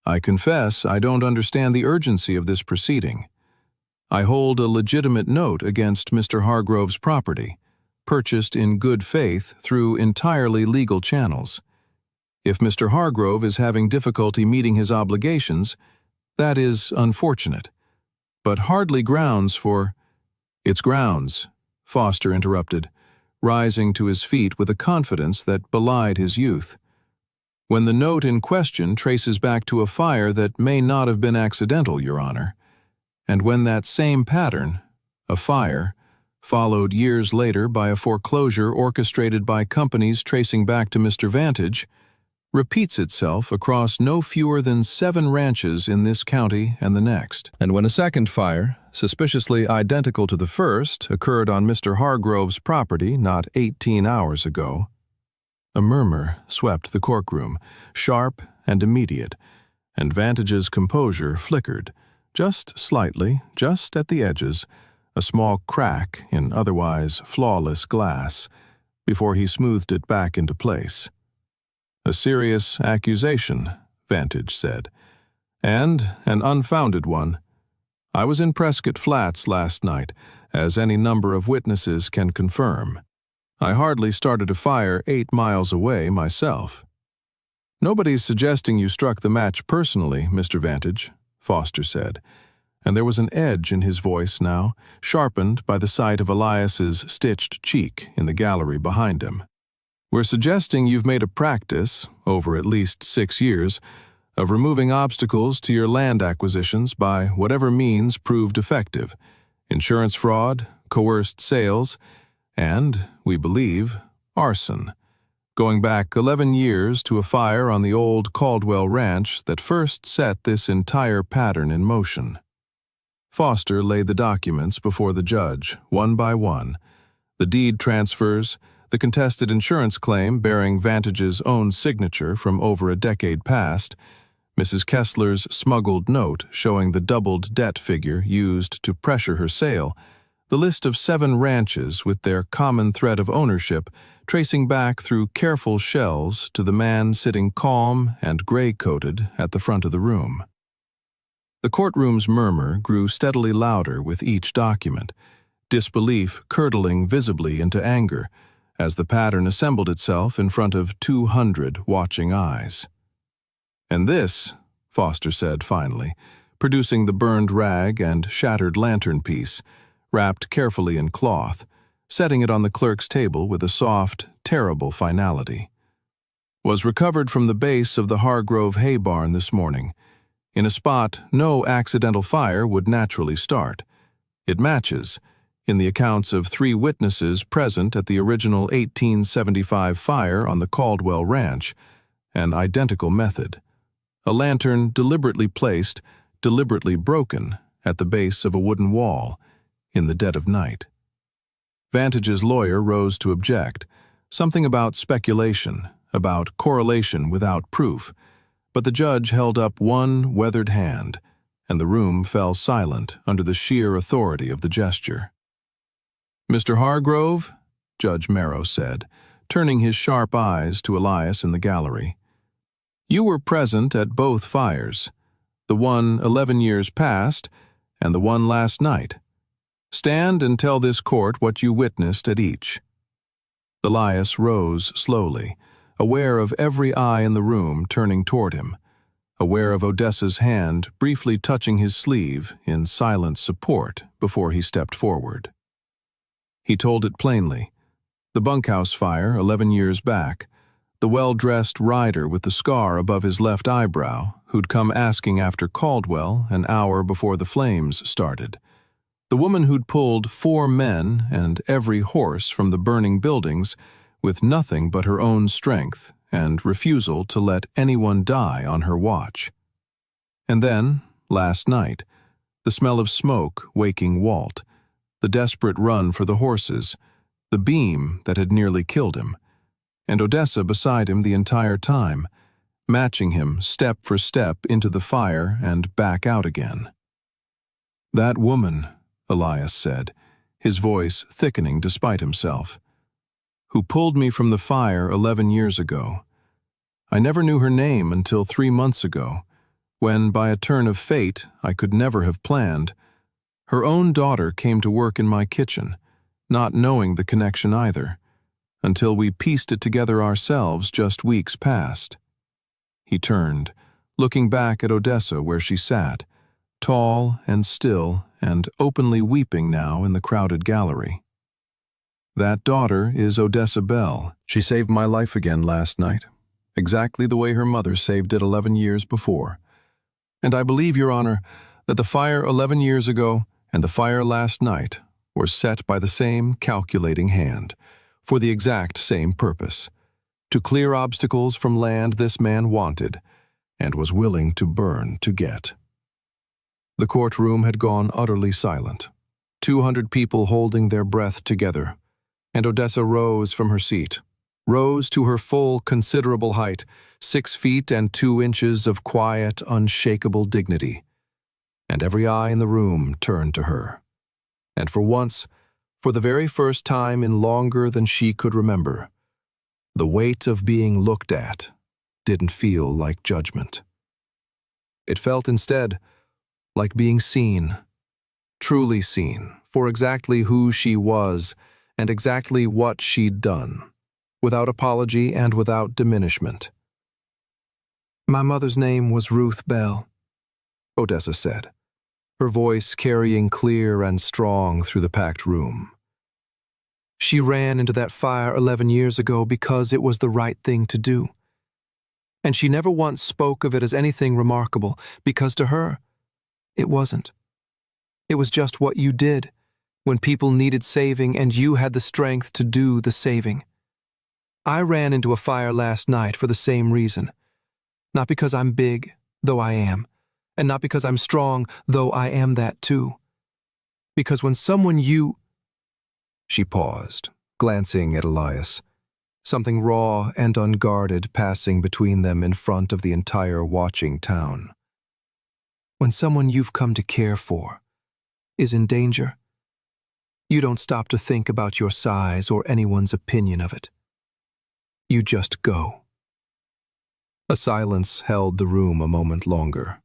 "I confess I don't understand the urgency of this proceeding. I hold a legitimate note against Mr. Hargrove's property, purchased in good faith through entirely legal channels. If Mr. Hargrove is having difficulty meeting his obligations, that is unfortunate, but hardly grounds for— "It's grounds," Foster interrupted, rising to his feet with a confidence that belied his youth. "When the note in question traces back to a fire that may not have been accidental, Your Honor, and when that same pattern, a fire, followed years later by a foreclosure orchestrated by companies tracing back to Mr. Vantage, repeats itself across no fewer than 7 ranches in this county and the next. And when a second fire, suspiciously identical to the first, occurred on Mr. Hargrove's property not 18 hours ago." A murmur swept the courtroom, sharp and immediate, and Vantage's composure flickered, just slightly, just at the edges, a small crack in otherwise flawless glass, before he smoothed it back into place. "A serious accusation," Vantage said, "and an unfounded one. I was in Prescott Flats last night, as any number of witnesses can confirm. I hardly started a fire 8 miles away myself." "Nobody's suggesting you struck the match personally, Mr. Vantage," Foster said, and there was an edge in his voice now, sharpened by the sight of Elias's stitched cheek in the gallery behind him. "We're suggesting you've made a practice, over at least 6 years, of removing obstacles to your land acquisitions by whatever means proved effective: insurance fraud, coerced sales, and, we believe, arson, going back 11 years to a fire on the old Caldwell Ranch that first set this entire pattern in motion." Foster laid the documents before the judge, one by one: the deed transfers, the contested insurance claim bearing Vantage's own signature from over a decade past, Mrs. Kessler's smuggled note showing the doubled debt figure used to pressure her sale, the list of 7 ranches with their common thread of ownership tracing back through careful shells to the man sitting calm and gray-coated at the front of the room. The courtroom's murmur grew steadily louder with each document, disbelief curdling visibly into anger, as the pattern assembled itself in front of 200 watching eyes. "And this," Foster said finally, producing the burned rag and shattered lantern piece, wrapped carefully in cloth, setting it on the clerk's table with a soft, terrible finality, "was recovered from the base of the Hargrove hay barn this morning, in a spot no accidental fire would naturally start. It matches, in the accounts of 3 witnesses present at the original 1875 fire on the Caldwell Ranch, an identical method: a lantern deliberately placed, deliberately broken, at the base of a wooden wall, in the dead of night." Vantage's lawyer rose to object, something about speculation, about correlation without proof, but the judge held up one weathered hand, and the room fell silent under the sheer authority of the gesture. "Mr. Hargrove," Judge Merrow said, turning his sharp eyes to Elias in the gallery, "you were present at both fires, the one 11 years past and the one last night. Stand and tell this court what you witnessed at each." Elias rose slowly, aware of every eye in the room turning toward him, aware of Odessa's hand briefly touching his sleeve in silent support before he stepped forward. He told it plainly: the bunkhouse fire 11 years back, the well-dressed rider with the scar above his left eyebrow who'd come asking after Caldwell an hour before the flames started, the woman who'd pulled 4 men and every horse from the burning buildings with nothing but her own strength and refusal to let anyone die on her watch. And then, last night, the smell of smoke waking Walt, the desperate run for the horses, the beam that had nearly killed him, and Odessa beside him the entire time, matching him step for step into the fire and back out again. "That woman," Elias said, his voice thickening despite himself, "who pulled me from the fire 11 years ago. I never knew her name until 3 months ago, when, by a turn of fate I could never have planned, her own daughter came to work in my kitchen, not knowing the connection either, until we pieced it together ourselves just weeks past. He turned, looking back at Odessa where she sat, tall and still and openly weeping now in the crowded gallery. That daughter is Odessa Bell. She saved my life again last night, exactly the way her mother saved it 11 years before. And I believe, Your Honor, that the fire 11 years ago and the fire last night were set by the same calculating hand, for the exact same purpose, to clear obstacles from land this man wanted and was willing to burn to get. The courtroom had gone utterly silent, 200 people holding their breath together, and Odessa rose from her seat, rose to her full, considerable height, 6 feet and 2 inches of quiet, unshakable dignity, and every eye in the room turned to her. And for once, for the very first time in longer than she could remember, the weight of being looked at didn't feel like judgment. It felt instead like being seen, truly seen, for exactly who she was and exactly what she'd done, without apology and without diminishment. "My mother's name was Ruth Bell," Odessa said, her voice carrying clear and strong through the packed room. "She ran into that fire 11 years ago because it was the right thing to do. And she never once spoke of it as anything remarkable, because to her, it wasn't. It was just what you did when people needed saving and you had the strength to do the saving. I ran into a fire last night for the same reason. Not because I'm big, though I am, and not because I'm strong, though I am that too. Because when someone you—" She paused, glancing at Elias, something raw and unguarded passing between them in front of the entire watching town. "When someone you've come to care for is in danger, you don't stop to think about your size or anyone's opinion of it. You just go." A silence held the room a moment longer,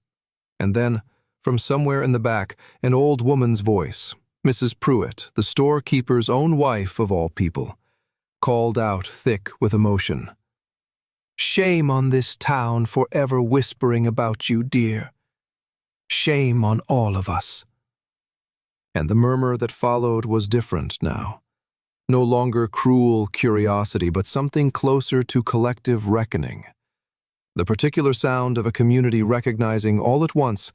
and then, from somewhere in the back, an old woman's voice, Mrs. Pruitt, the storekeeper's own wife of all people, called out thick with emotion, "Shame on this town for ever whispering about you, dear. Shame on all of us." And the murmur that followed was different now. No longer cruel curiosity, but something closer to collective reckoning. The particular sound of a community recognizing all at once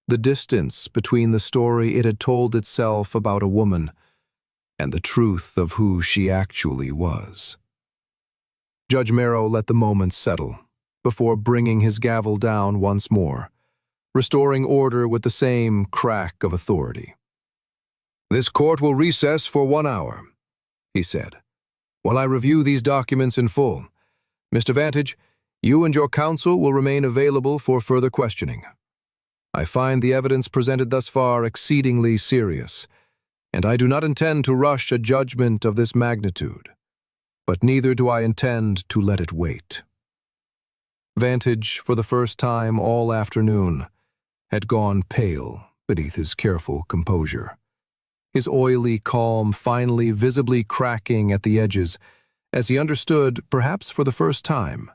the distance between the story it had told itself about a woman and the truth of who she actually was. Judge Merrow let the moment settle before bringing his gavel down once more, restoring order with the same crack of authority. "This court will recess for 1 hour," he said, "while I review these documents in full. Mr. Vantage, you and your counsel will remain available for further questioning. I find the evidence presented thus far exceedingly serious, and I do not intend to rush a judgment of this magnitude, but neither do I intend to let it wait." Vantage, for the first time all afternoon, had gone pale beneath his careful composure, his oily calm finally visibly cracking at the edges as he understood, perhaps for the first time,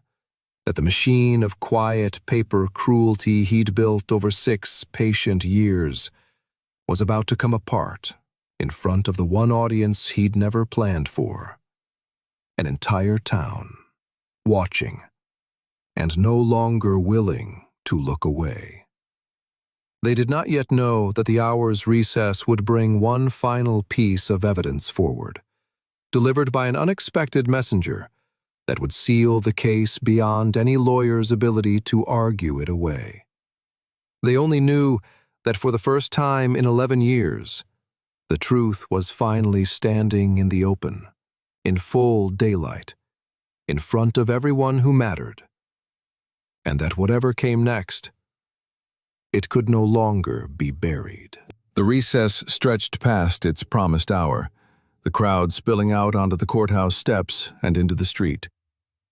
that the machine of quiet paper cruelty he'd built over 6 patient years was about to come apart in front of the one audience he'd never planned for. An entire town, watching, and no longer willing to look away. They did not yet know that the hour's recess would bring one final piece of evidence forward, delivered by an unexpected messenger that would seal the case beyond any lawyer's ability to argue it away. They only knew that for the first time in 11 years, the truth was finally standing in the open, in full daylight, in front of everyone who mattered, and that whatever came next, it could no longer be buried. The recess stretched past its promised hour, the crowd spilling out onto the courthouse steps and into the street.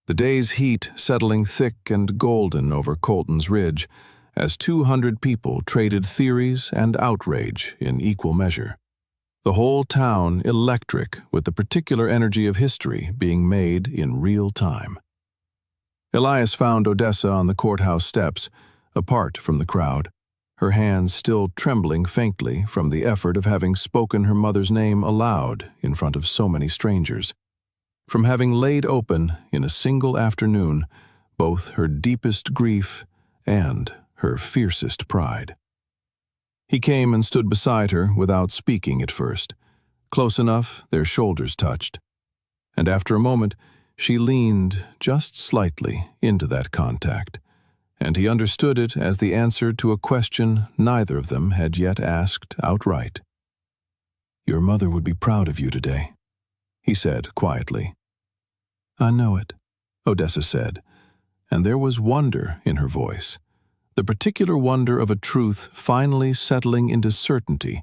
The day's heat settling thick and golden over Colton's Ridge as 200 people traded theories and outrage in equal measure. the whole town electric with the particular energy of history being made in real time. Elias found Odessa on the courthouse steps, apart from the crowd, her hands still trembling faintly from the effort of having spoken her mother's name aloud in front of so many strangers, from having laid open in a single afternoon both her deepest grief and her fiercest pride. He came and stood beside her without speaking at first. Close enough, their shoulders touched. And after a moment, she leaned just slightly into that contact, and he understood it as the answer to a question neither of them had yet asked outright. "Your mother would be proud of you today," he said quietly. "I know it," Odessa said, and there was wonder in her voice, the particular wonder of a truth finally settling into certainty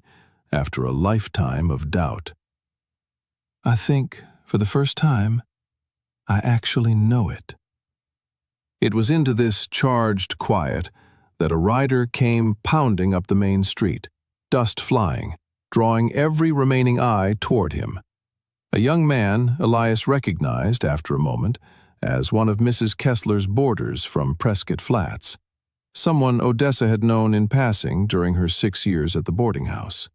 after a lifetime of doubt. "I think, for the first time, I actually know it." It was into this charged quiet that a rider came pounding up the main street, dust flying, drawing every remaining eye toward him. A young man Elias recognized after a moment as one of Mrs. Kessler's boarders from Prescott Flats, someone Odessa had known in passing during her 6 years at the boarding house.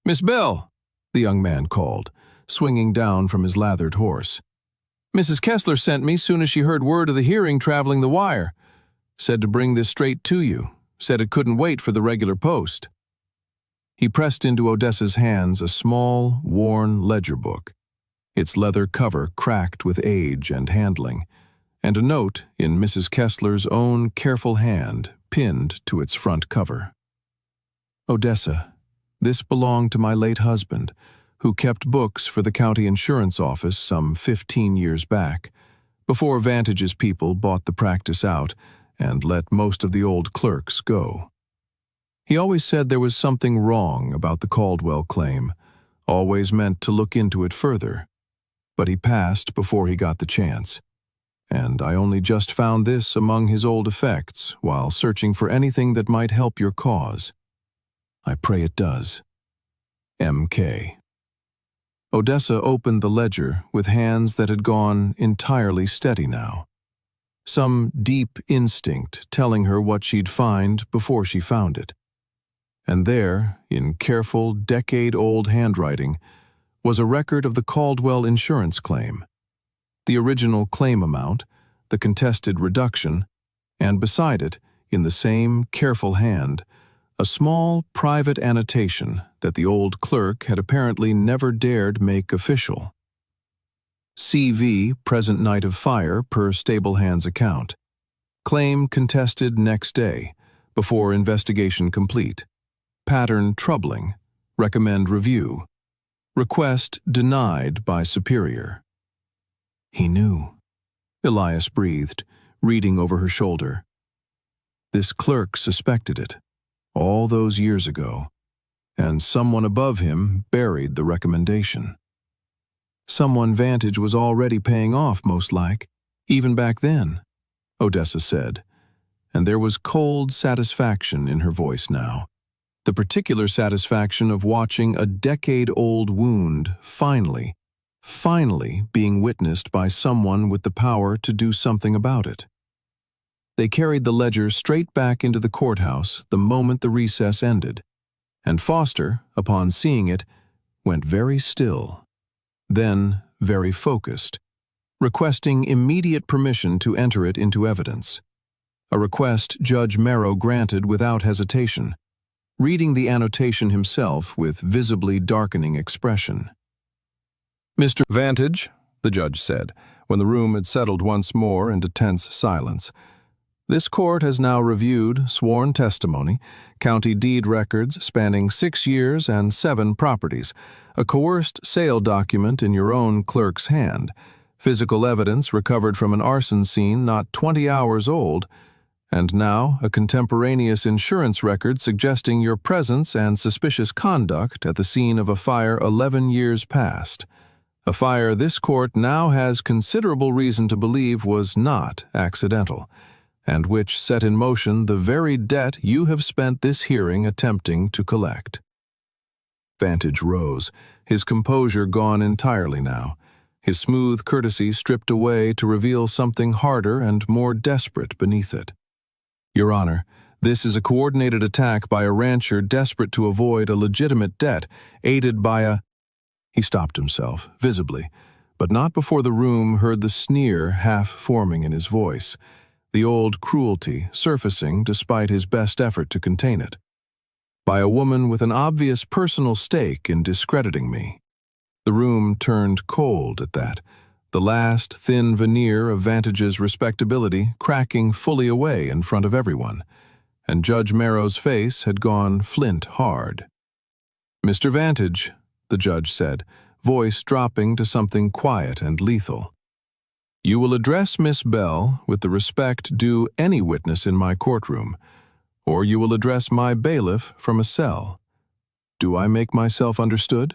"Miss Bell," the young man called, swinging down from his lathered horse. "Mrs. Kessler sent me soon as she heard word of the hearing traveling the wire. Said to bring this straight to you. Said it couldn't wait for the regular post." He pressed into Odessa's hands a small, worn ledger book, its leather cover cracked with age and handling, and a note in Mrs. Kessler's own careful hand pinned to its front cover. "Odessa, this belonged to my late husband, who kept books for the county insurance office some 15 years back, before Vantage's people bought the practice out and let most of the old clerks go. He always said there was something wrong about the Caldwell claim, always meant to look into it further, but he passed before he got the chance, and I only just found this among his old effects while searching for anything that might help your cause. I pray it does. M.K." Odessa opened the ledger with hands that had gone entirely steady now, some deep instinct telling her what she'd find before she found it. And there, in careful, decade-old handwriting, was a record of the Caldwell insurance claim, the original claim amount, the contested reduction, and beside it, in the same careful hand, a small private annotation that the old clerk had apparently never dared make official. CV, present night of fire per stable hand's account. Claim contested next day, before investigation complete. Pattern troubling. Recommend review. Request denied by superior. He knew, Elias breathed, reading over her shoulder. This clerk suspected it, all those years ago, and someone above him buried the recommendation. Someone Vantage was already paying off, most like, even back then, Odessa said, and there was cold satisfaction in her voice now, the particular satisfaction of watching a decade-old wound finally being witnessed by someone with the power to do something about it. They carried the ledger straight back into the courthouse the moment the recess ended, and Foster, upon seeing it, went very still, then very focused, requesting immediate permission to enter it into evidence, a request Judge Merrow granted without hesitation, reading the annotation himself with visibly darkening expression. "Mr. Vantage," the judge said, when the room had settled once more into tense silence, "this court has now reviewed sworn testimony, county deed records spanning 6 years and 7 properties, a coerced sale document in your own clerk's hand, physical evidence recovered from an arson scene not 20 hours old, and now a contemporaneous insurance record suggesting your presence and suspicious conduct at the scene of a fire 11 years past. A fire this court now has considerable reason to believe was not accidental, and which set in motion the very debt you have spent this hearing attempting to collect." Vantage rose, his composure gone entirely now, his smooth courtesy stripped away to reveal something harder and more desperate beneath it. "Your Honor, this is a coordinated attack by a rancher desperate to avoid a legitimate debt, aided by a—" He stopped himself, visibly, but not before the room heard the sneer half forming in his voice, the old cruelty surfacing despite his best effort to contain it. "By a woman with an obvious personal stake in discrediting me." The room turned cold at that, the last thin veneer of Vantage's respectability cracking fully away in front of everyone, and Judge Merrow's face had gone flint hard. "Mr. Vantage," the judge said, voice dropping to something quiet and lethal, "you will address Miss Bell with the respect due any witness in my courtroom, or you will address my bailiff from a cell. Do I make myself understood?"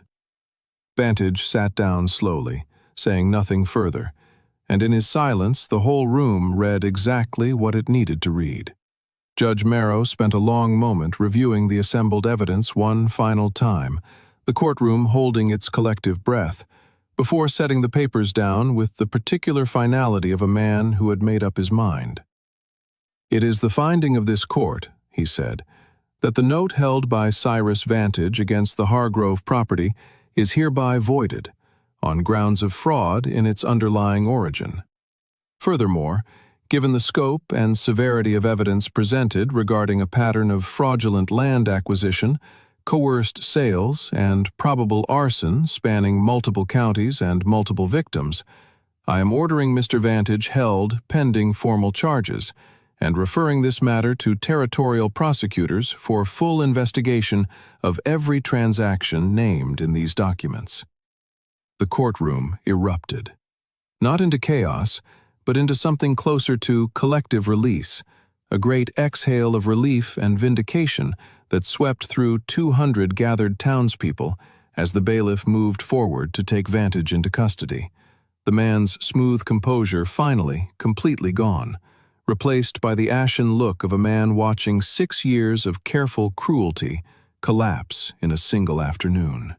Vantage sat down slowly, saying nothing further, and in his silence the whole room read exactly what it needed to read. Judge Merrow spent a long moment reviewing the assembled evidence one final time, the courtroom holding its collective breath, before setting the papers down with the particular finality of a man who had made up his mind. "It is the finding of this court," he said, "that the note held by Cyrus Vantage against the Hargrove property is hereby voided, on grounds of fraud in its underlying origin. Furthermore, given the scope and severity of evidence presented regarding a pattern of fraudulent land acquisition, coerced sales, and probable arson spanning multiple counties and multiple victims, I am ordering Mr. Vantage held pending formal charges, and referring this matter to territorial prosecutors for full investigation of every transaction named in these documents." The courtroom erupted. Not into chaos, but into something closer to collective release, a great exhale of relief and vindication that swept through 200 gathered townspeople as the bailiff moved forward to take Vantage into custody, the man's smooth composure finally completely gone, replaced by the ashen look of a man watching 6 years of careful cruelty collapse in a single afternoon.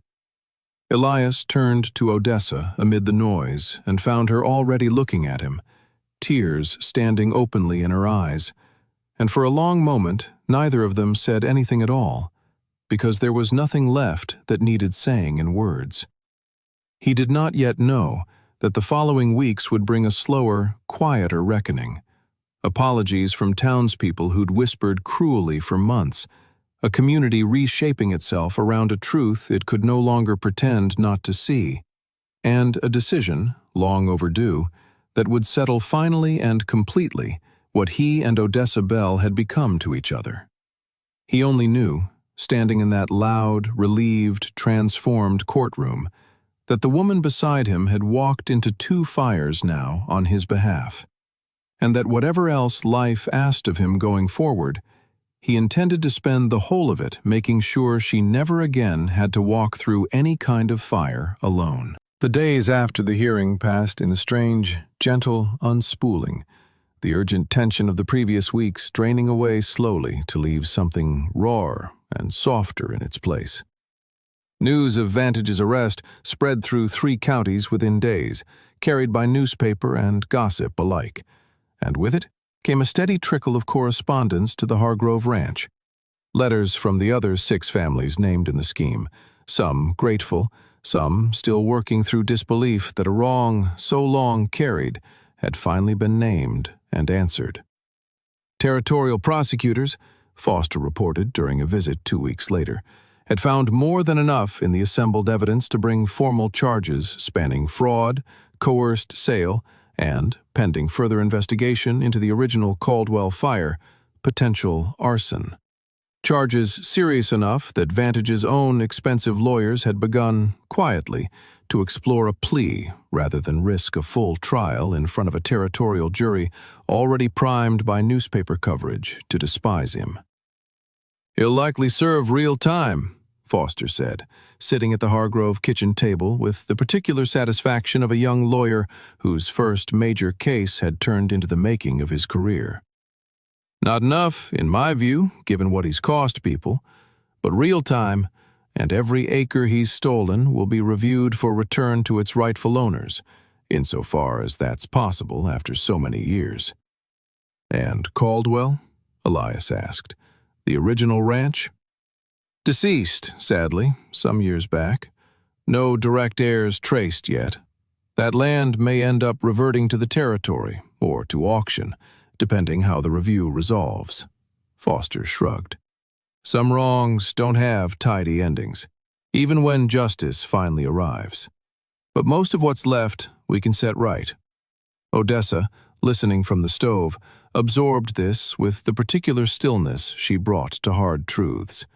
Elias turned to Odessa amid the noise and found her already looking at him, tears standing openly in her eyes, and for a long moment neither of them said anything at all, because there was nothing left that needed saying in words. He did not yet know that the following weeks would bring a slower, quieter reckoning. Apologies from townspeople who'd whispered cruelly for months, a community reshaping itself around a truth it could no longer pretend not to see, and a decision, long overdue, that would settle finally and completely what he and Odessa Bell had become to each other. He only knew, standing in that loud, relieved, transformed courtroom, that the woman beside him had walked into 2 fires now on his behalf, and that whatever else life asked of him going forward, he intended to spend the whole of it making sure she never again had to walk through any kind of fire alone. The days after the hearing passed in a strange, gentle unspooling, the urgent tension of the previous weeks draining away slowly to leave something rawer and softer in its place. News of Vantage's arrest spread through 3 counties within days, carried by newspaper and gossip alike, and with it came a steady trickle of correspondence to the Hargrove Ranch. Letters from the other 6 families named in the scheme, some grateful, some still working through disbelief that a wrong so long carried had finally been named and answered. Territorial prosecutors, Foster reported during a visit 2 weeks later, had found more than enough in the assembled evidence to bring formal charges spanning fraud, coerced sale, and, pending further investigation into the original Caldwell fire, potential arson. Charges serious enough that Vantage's own expensive lawyers had begun, quietly, to explore a plea rather than risk a full trial in front of a territorial jury already primed by newspaper coverage to despise him. "He'll likely serve real time," Foster said, sitting at the Hargrove kitchen table with the particular satisfaction of a young lawyer whose first major case had turned into the making of his career. "Not enough, in my view, given what he's cost people, but real time, and every acre he's stolen will be reviewed for return to its rightful owners, insofar as that's possible after so many years." "And Caldwell?" Elias asked. "The original ranch?" "Deceased, sadly, some years back. No direct heirs traced yet. That land may end up reverting to the territory, or to auction, depending how the review resolves." Foster shrugged. "Some wrongs don't have tidy endings, even when justice finally arrives. But most of what's left we can set right." Odessa, listening from the stove, absorbed this with the particular stillness she brought to hard truths,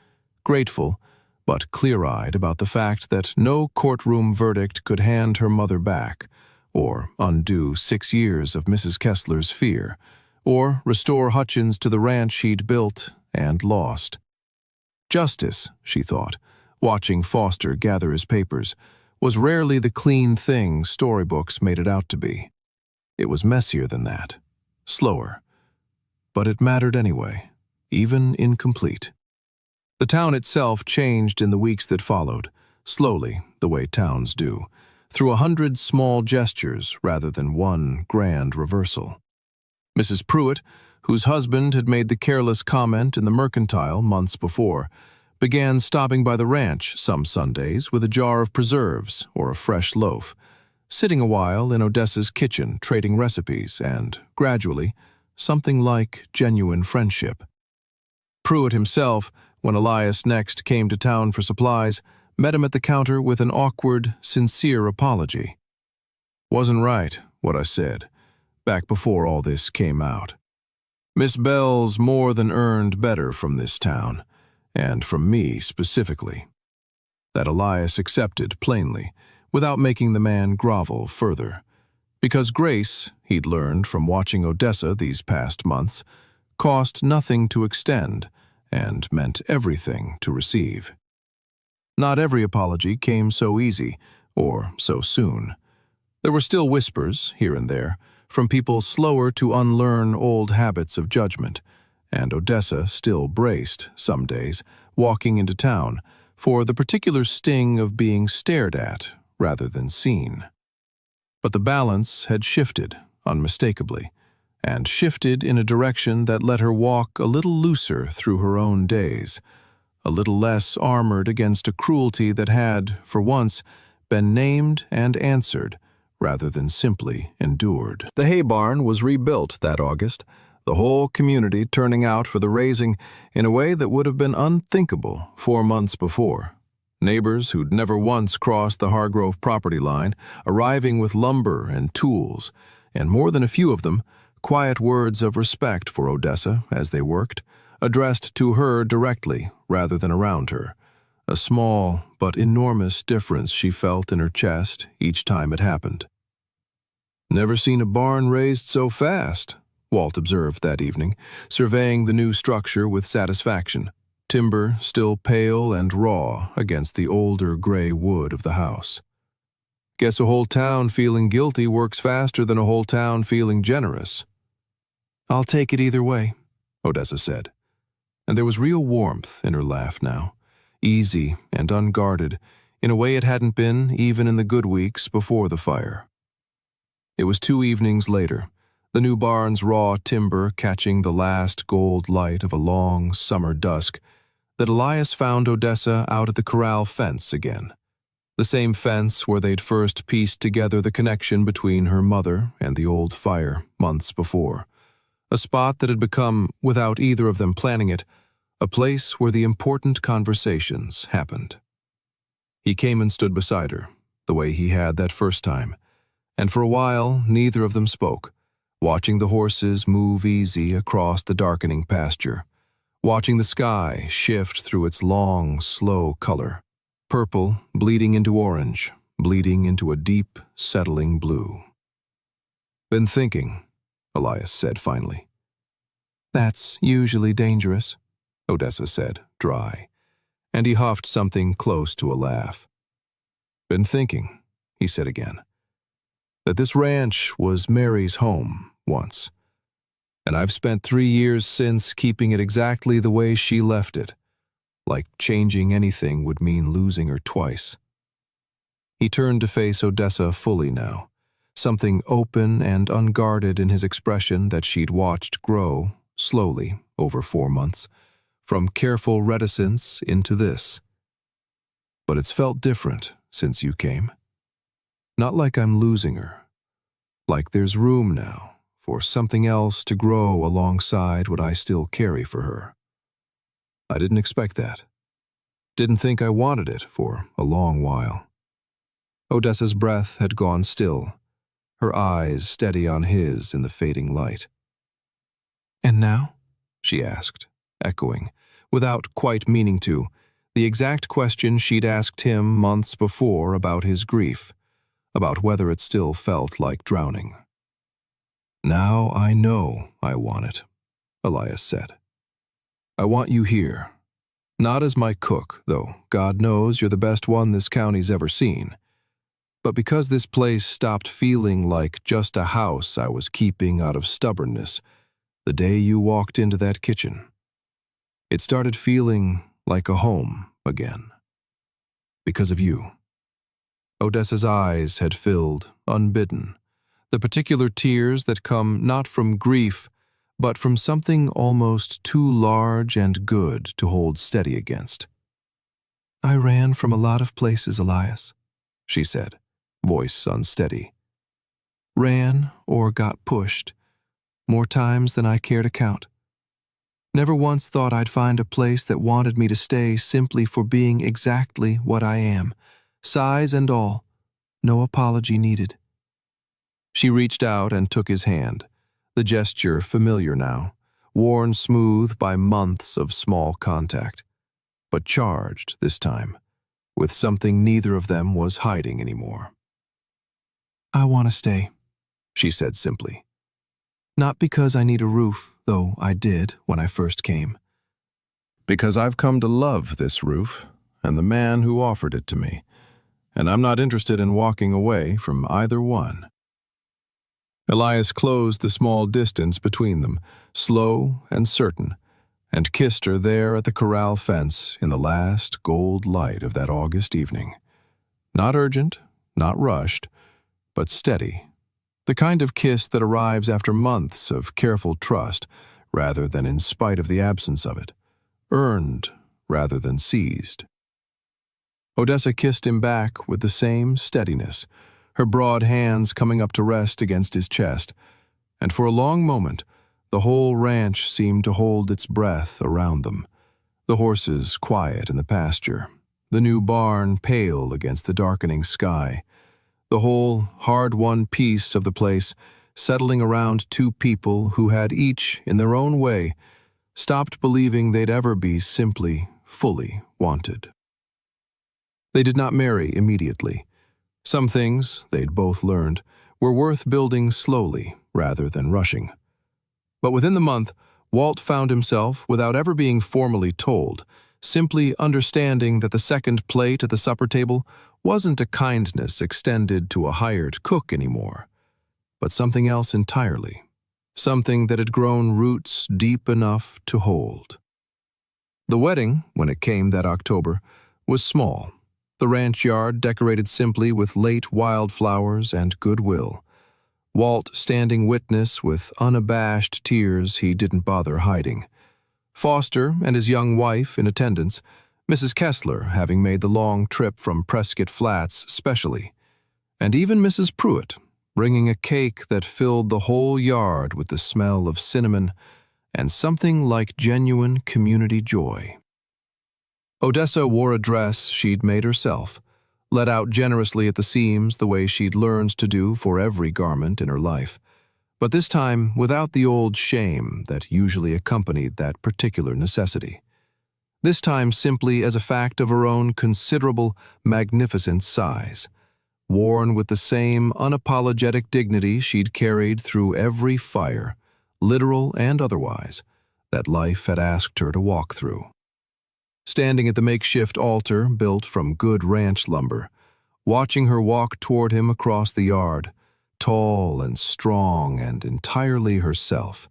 grateful but clear-eyed about the fact that no courtroom verdict could hand her mother back, or undo 6 years of Mrs. Kessler's fear, or restore Hutchins to the ranch he'd built and lost. Justice, she thought, watching Foster gather his papers, was rarely the clean thing storybooks made it out to be. It was messier than that, slower. But it mattered anyway, even incomplete. The town itself changed in the weeks that followed, slowly, the way towns do, through 100 small gestures rather than one grand reversal. Mrs. Pruitt, whose husband had made the careless comment in the Mercantile months before, began stopping by the ranch some Sundays with a jar of preserves or a fresh loaf, sitting a while in Odessa's kitchen trading recipes and, gradually, something like genuine friendship. Pruitt himself, when Elias next came to town for supplies, met him at the counter with an awkward, sincere apology. "Wasn't right, what I said, back before all this came out. Miss Bell's more than earned better from this town, and from me specifically." That Elias accepted plainly, without making the man grovel further. Because grace, he'd learned from watching Odessa these past months, cost nothing to extend, and meant everything to receive. Not every apology came so easy, or so soon. There were still whispers, here and there, from people slower to unlearn old habits of judgment, and Odessa still braced, some days, walking into town, for the particular sting of being stared at rather than seen. But the balance had shifted, unmistakably, and shifted in a direction that let her walk a little looser through her own days, a little less armored against a cruelty that had, for once, been named and answered, rather than simply endured. The hay barn was rebuilt that August, the whole community turning out for the raising in a way that would have been unthinkable 4 months before. Neighbors who'd never once crossed the Hargrove property line, arriving with lumber and tools, and more than a few of them, quiet words of respect for Odessa as they worked, addressed to her directly rather than around her, a small but enormous difference she felt in her chest each time it happened. "Never seen a barn raised so fast," Walt observed that evening, surveying the new structure with satisfaction, timber still pale and raw against the older gray wood of the house. "Guess a whole town feeling guilty works faster than a whole town feeling generous." "I'll take it either way," Odessa said, and there was real warmth in her laugh now, easy and unguarded, in a way it hadn't been even in the good weeks before the fire. It was 2 evenings later, the new barn's raw timber catching the last gold light of a long summer dusk, that Elias found Odessa out at the corral fence again. The same fence where they'd first pieced together the connection between her mother and the old fire months before. A spot that had become, without either of them planning it, a place where the important conversations happened. He came and stood beside her, the way he had that first time, and for a while neither of them spoke, watching the horses move easy across the darkening pasture, watching the sky shift through its long, slow color, purple bleeding into orange, bleeding into a deep, settling blue. "Been thinking," Elias said finally. "That's usually dangerous," Odessa said, dry, and he huffed something close to a laugh. "Been thinking," he said again, "that this ranch was Mary's home once, and I've spent 3 years since keeping it exactly the way she left it, like changing anything would mean losing her twice. He turned to face Odessa fully now, something open and unguarded in his expression that she'd watched grow, slowly, over 4 months, from careful reticence into this. But it's felt different since you came. Not like I'm losing her, like there's room now for something else to grow alongside what I still carry for her. I didn't expect that. Didn't think I wanted it for a long while. Odessa's breath had gone still, her eyes steady on his in the fading light. "And now?" she asked, echoing, without quite meaning to, the exact question she'd asked him months before about his grief, about whether it still felt like drowning. "Now I know I want it," Elias said. "I want you here. Not as my cook, though God knows you're the best one this county's ever seen, but because this place stopped feeling like just a house I was keeping out of stubbornness the day you walked into that kitchen. It started feeling like a home again. Because of you." Odessa's eyes had filled, unbidden, the particular tears that come not from grief, but from something almost too large and good to hold steady against. "I ran from a lot of places, Elias," she said, voice unsteady. "Ran or got pushed, more times than I care to count. Never once thought I'd find a place that wanted me to stay simply for being exactly what I am, size and all, no apology needed." She reached out and took his hand, the gesture familiar now, worn smooth by months of small contact, but charged this time, with something neither of them was hiding anymore. "I want to stay," she said simply. "Not because I need a roof, though I did when I first came. Because I've come to love this roof and the man who offered it to me, and I'm not interested in walking away from either one." Elias closed the small distance between them, slow and certain, and kissed her there at the corral fence in the last gold light of that August evening. Not urgent, not rushed, but steady, the kind of kiss that arrives after months of careful trust rather than in spite of the absence of it, earned rather than seized. Odessa kissed him back with the same steadiness, her broad hands coming up to rest against his chest, and for a long moment the whole ranch seemed to hold its breath around them, the horses quiet in the pasture, the new barn pale against the darkening sky, the whole hard-won peace of the place settling around two people who had each, in their own way, stopped believing they'd ever be simply, fully wanted. They did not marry immediately. Some things, they'd both learned, were worth building slowly rather than rushing. But within the month, Walt found himself, without ever being formally told, simply understanding that the second plate at the supper table wasn't a kindness extended to a hired cook anymore, but something else entirely, something that had grown roots deep enough to hold. The wedding, when it came that October, was small. The ranch yard decorated simply with late wildflowers and goodwill. Walt standing witness with unabashed tears he didn't bother hiding. Foster and his young wife in attendance, Mrs. Kessler having made the long trip from Prescott Flats specially, and even Mrs. Pruitt bringing a cake that filled the whole yard with the smell of cinnamon and something like genuine community joy. Odessa wore a dress she'd made herself, let out generously at the seams the way she'd learned to do for every garment in her life, but this time without the old shame that usually accompanied that particular necessity. This time simply as a fact of her own considerable, magnificent size, worn with the same unapologetic dignity she'd carried through every fire, literal and otherwise, that life had asked her to walk through. Standing at the makeshift altar built from good ranch lumber, watching her walk toward him across the yard, tall and strong and entirely herself,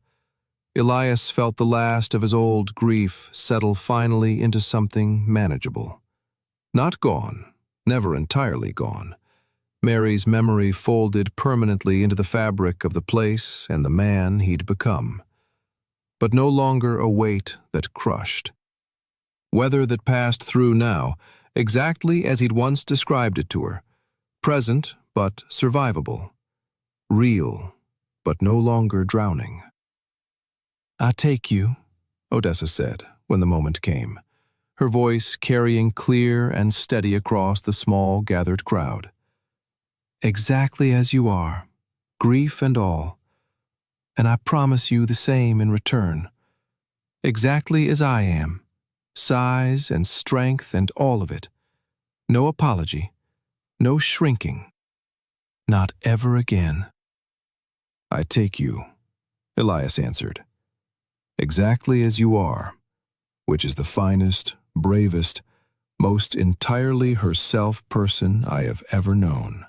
Elias felt the last of his old grief settle finally into something manageable. Not gone, never entirely gone. Mary's memory folded permanently into the fabric of the place and the man he'd become. But no longer a weight that crushed. Weather that passed through now, exactly as he'd once described it to her. Present, but survivable. Real, but no longer drowning. "I take you," Odessa said, when the moment came, her voice carrying clear and steady across the small gathered crowd. "Exactly as you are, grief and all, and I promise you the same in return. Exactly as I am, size and strength and all of it. No apology, no shrinking. Not ever again." "I take you," Elias answered. "Exactly as you are, which is the finest, bravest, most entirely herself person I have ever known.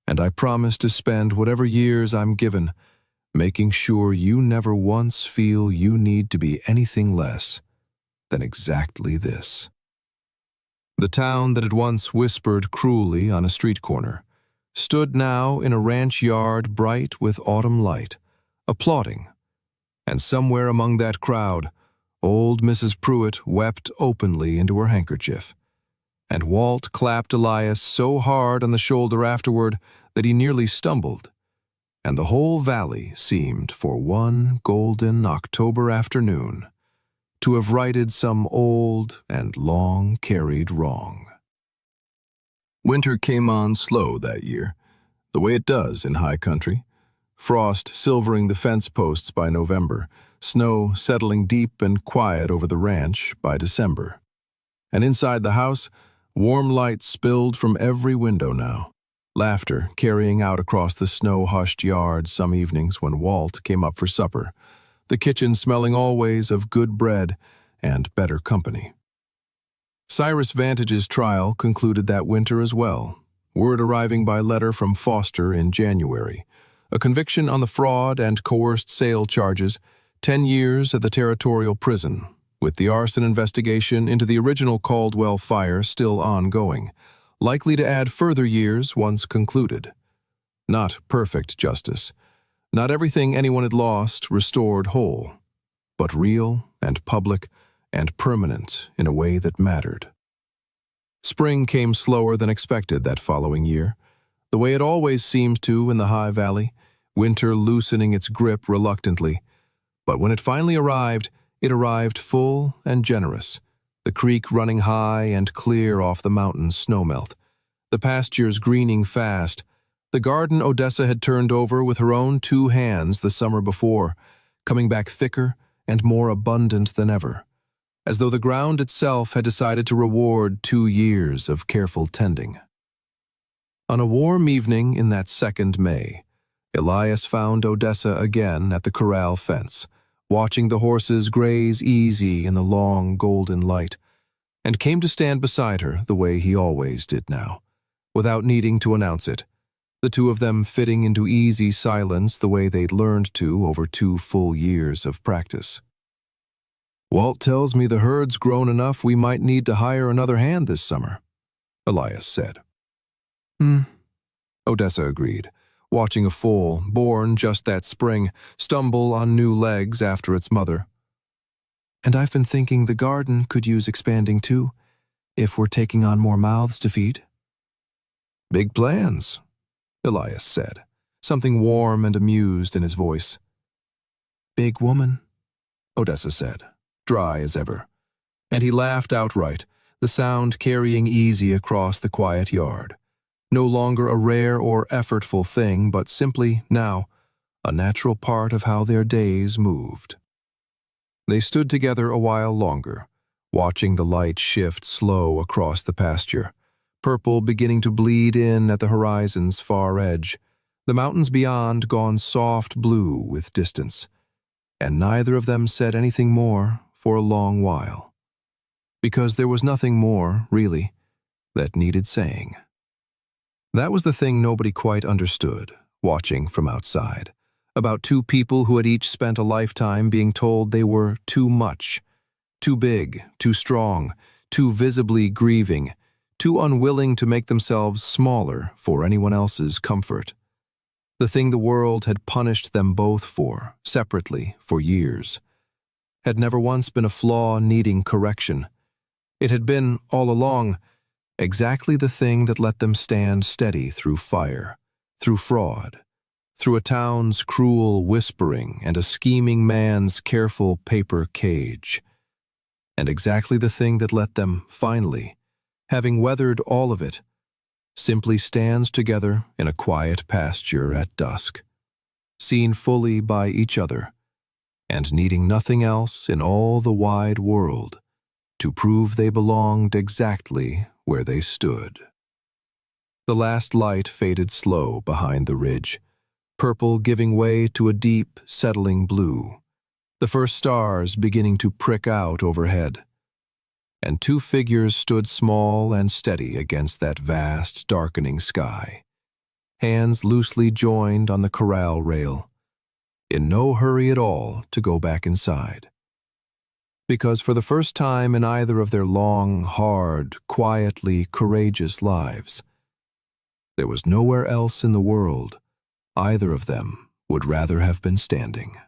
And I promise to spend whatever years I'm given making sure you never once feel you need to be anything less than exactly this." The town that had once whispered cruelly on a street corner stood now in a ranch yard bright with autumn light, applauding. And somewhere among that crowd, old Mrs. Pruitt wept openly into her handkerchief, and Walt clapped Elias so hard on the shoulder afterward that he nearly stumbled, and the whole valley seemed, for one golden October afternoon, to have righted some old and long-carried wrong. Winter came on slow that year, the way it does in high country. Frost silvering the fence posts by November, snow settling deep and quiet over the ranch by December. And inside the house, warm light spilled from every window now, laughter carrying out across the snow-hushed yard some evenings when Walt came up for supper, the kitchen smelling always of good bread and better company. Cyrus Vantage's trial concluded that winter as well, word arriving by letter from Foster in January. A conviction on the fraud and coerced sale charges, 10 years at the territorial prison, with the arson investigation into the original Caldwell fire still ongoing, likely to add further years once concluded. Not perfect justice. Not everything anyone had lost restored whole, but real and public and permanent in a way that mattered. Spring came slower than expected that following year, the way it always seems to in the High Valley, winter loosening its grip reluctantly. But when it finally arrived, it arrived full and generous, the creek running high and clear off the mountain's snowmelt, the pastures greening fast, the garden Odessa had turned over with her own 2 hands the summer before, coming back thicker and more abundant than ever, as though the ground itself had decided to reward 2 years of careful tending. On a warm evening in that second May, Elias found Odessa again at the corral fence, watching the horses graze easy in the long golden light, and came to stand beside her the way he always did now, without needing to announce it, the two of them fitting into easy silence the way they'd learned to over 2 full years of practice. "Walt tells me the herd's grown enough we might need to hire another hand this summer," Elias said. Odessa agreed, watching a foal, born just that spring, stumble on new legs after its mother. "And I've been thinking the garden could use expanding too, if we're taking on more mouths to feed." "Big plans," Elias said, something warm and amused in his voice. "Big woman," Odessa said, dry as ever, and he laughed outright, the sound carrying easy across the quiet yard. No longer a rare or effortful thing, but simply, now, a natural part of how their days moved. They stood together a while longer, watching the light shift slow across the pasture, purple beginning to bleed in at the horizon's far edge, the mountains beyond gone soft blue with distance, and neither of them said anything more for a long while, because there was nothing more, really, that needed saying. That was the thing nobody quite understood, watching from outside, about two people who had each spent a lifetime being told they were too much, too big, too strong, too visibly grieving, too unwilling to make themselves smaller for anyone else's comfort. The thing the world had punished them both for, separately, for years, had never once been a flaw needing correction. It had been, all along, exactly the thing that let them stand steady through fire, through fraud, through a town's cruel whispering and a scheming man's careful paper cage. And exactly the thing that let them, finally, having weathered all of it, simply stands together in a quiet pasture at dusk, seen fully by each other, and needing nothing else in all the wide world to prove they belonged exactly where they stood. The last light faded slow behind the ridge, purple giving way to a deep, settling blue, the first stars beginning to prick out overhead. And two figures stood small and steady against that vast, darkening sky, hands loosely joined on the corral rail, in no hurry at all to go back inside. Because for the first time in either of their long, hard, quietly courageous lives, there was nowhere else in the world either of them would rather have been standing.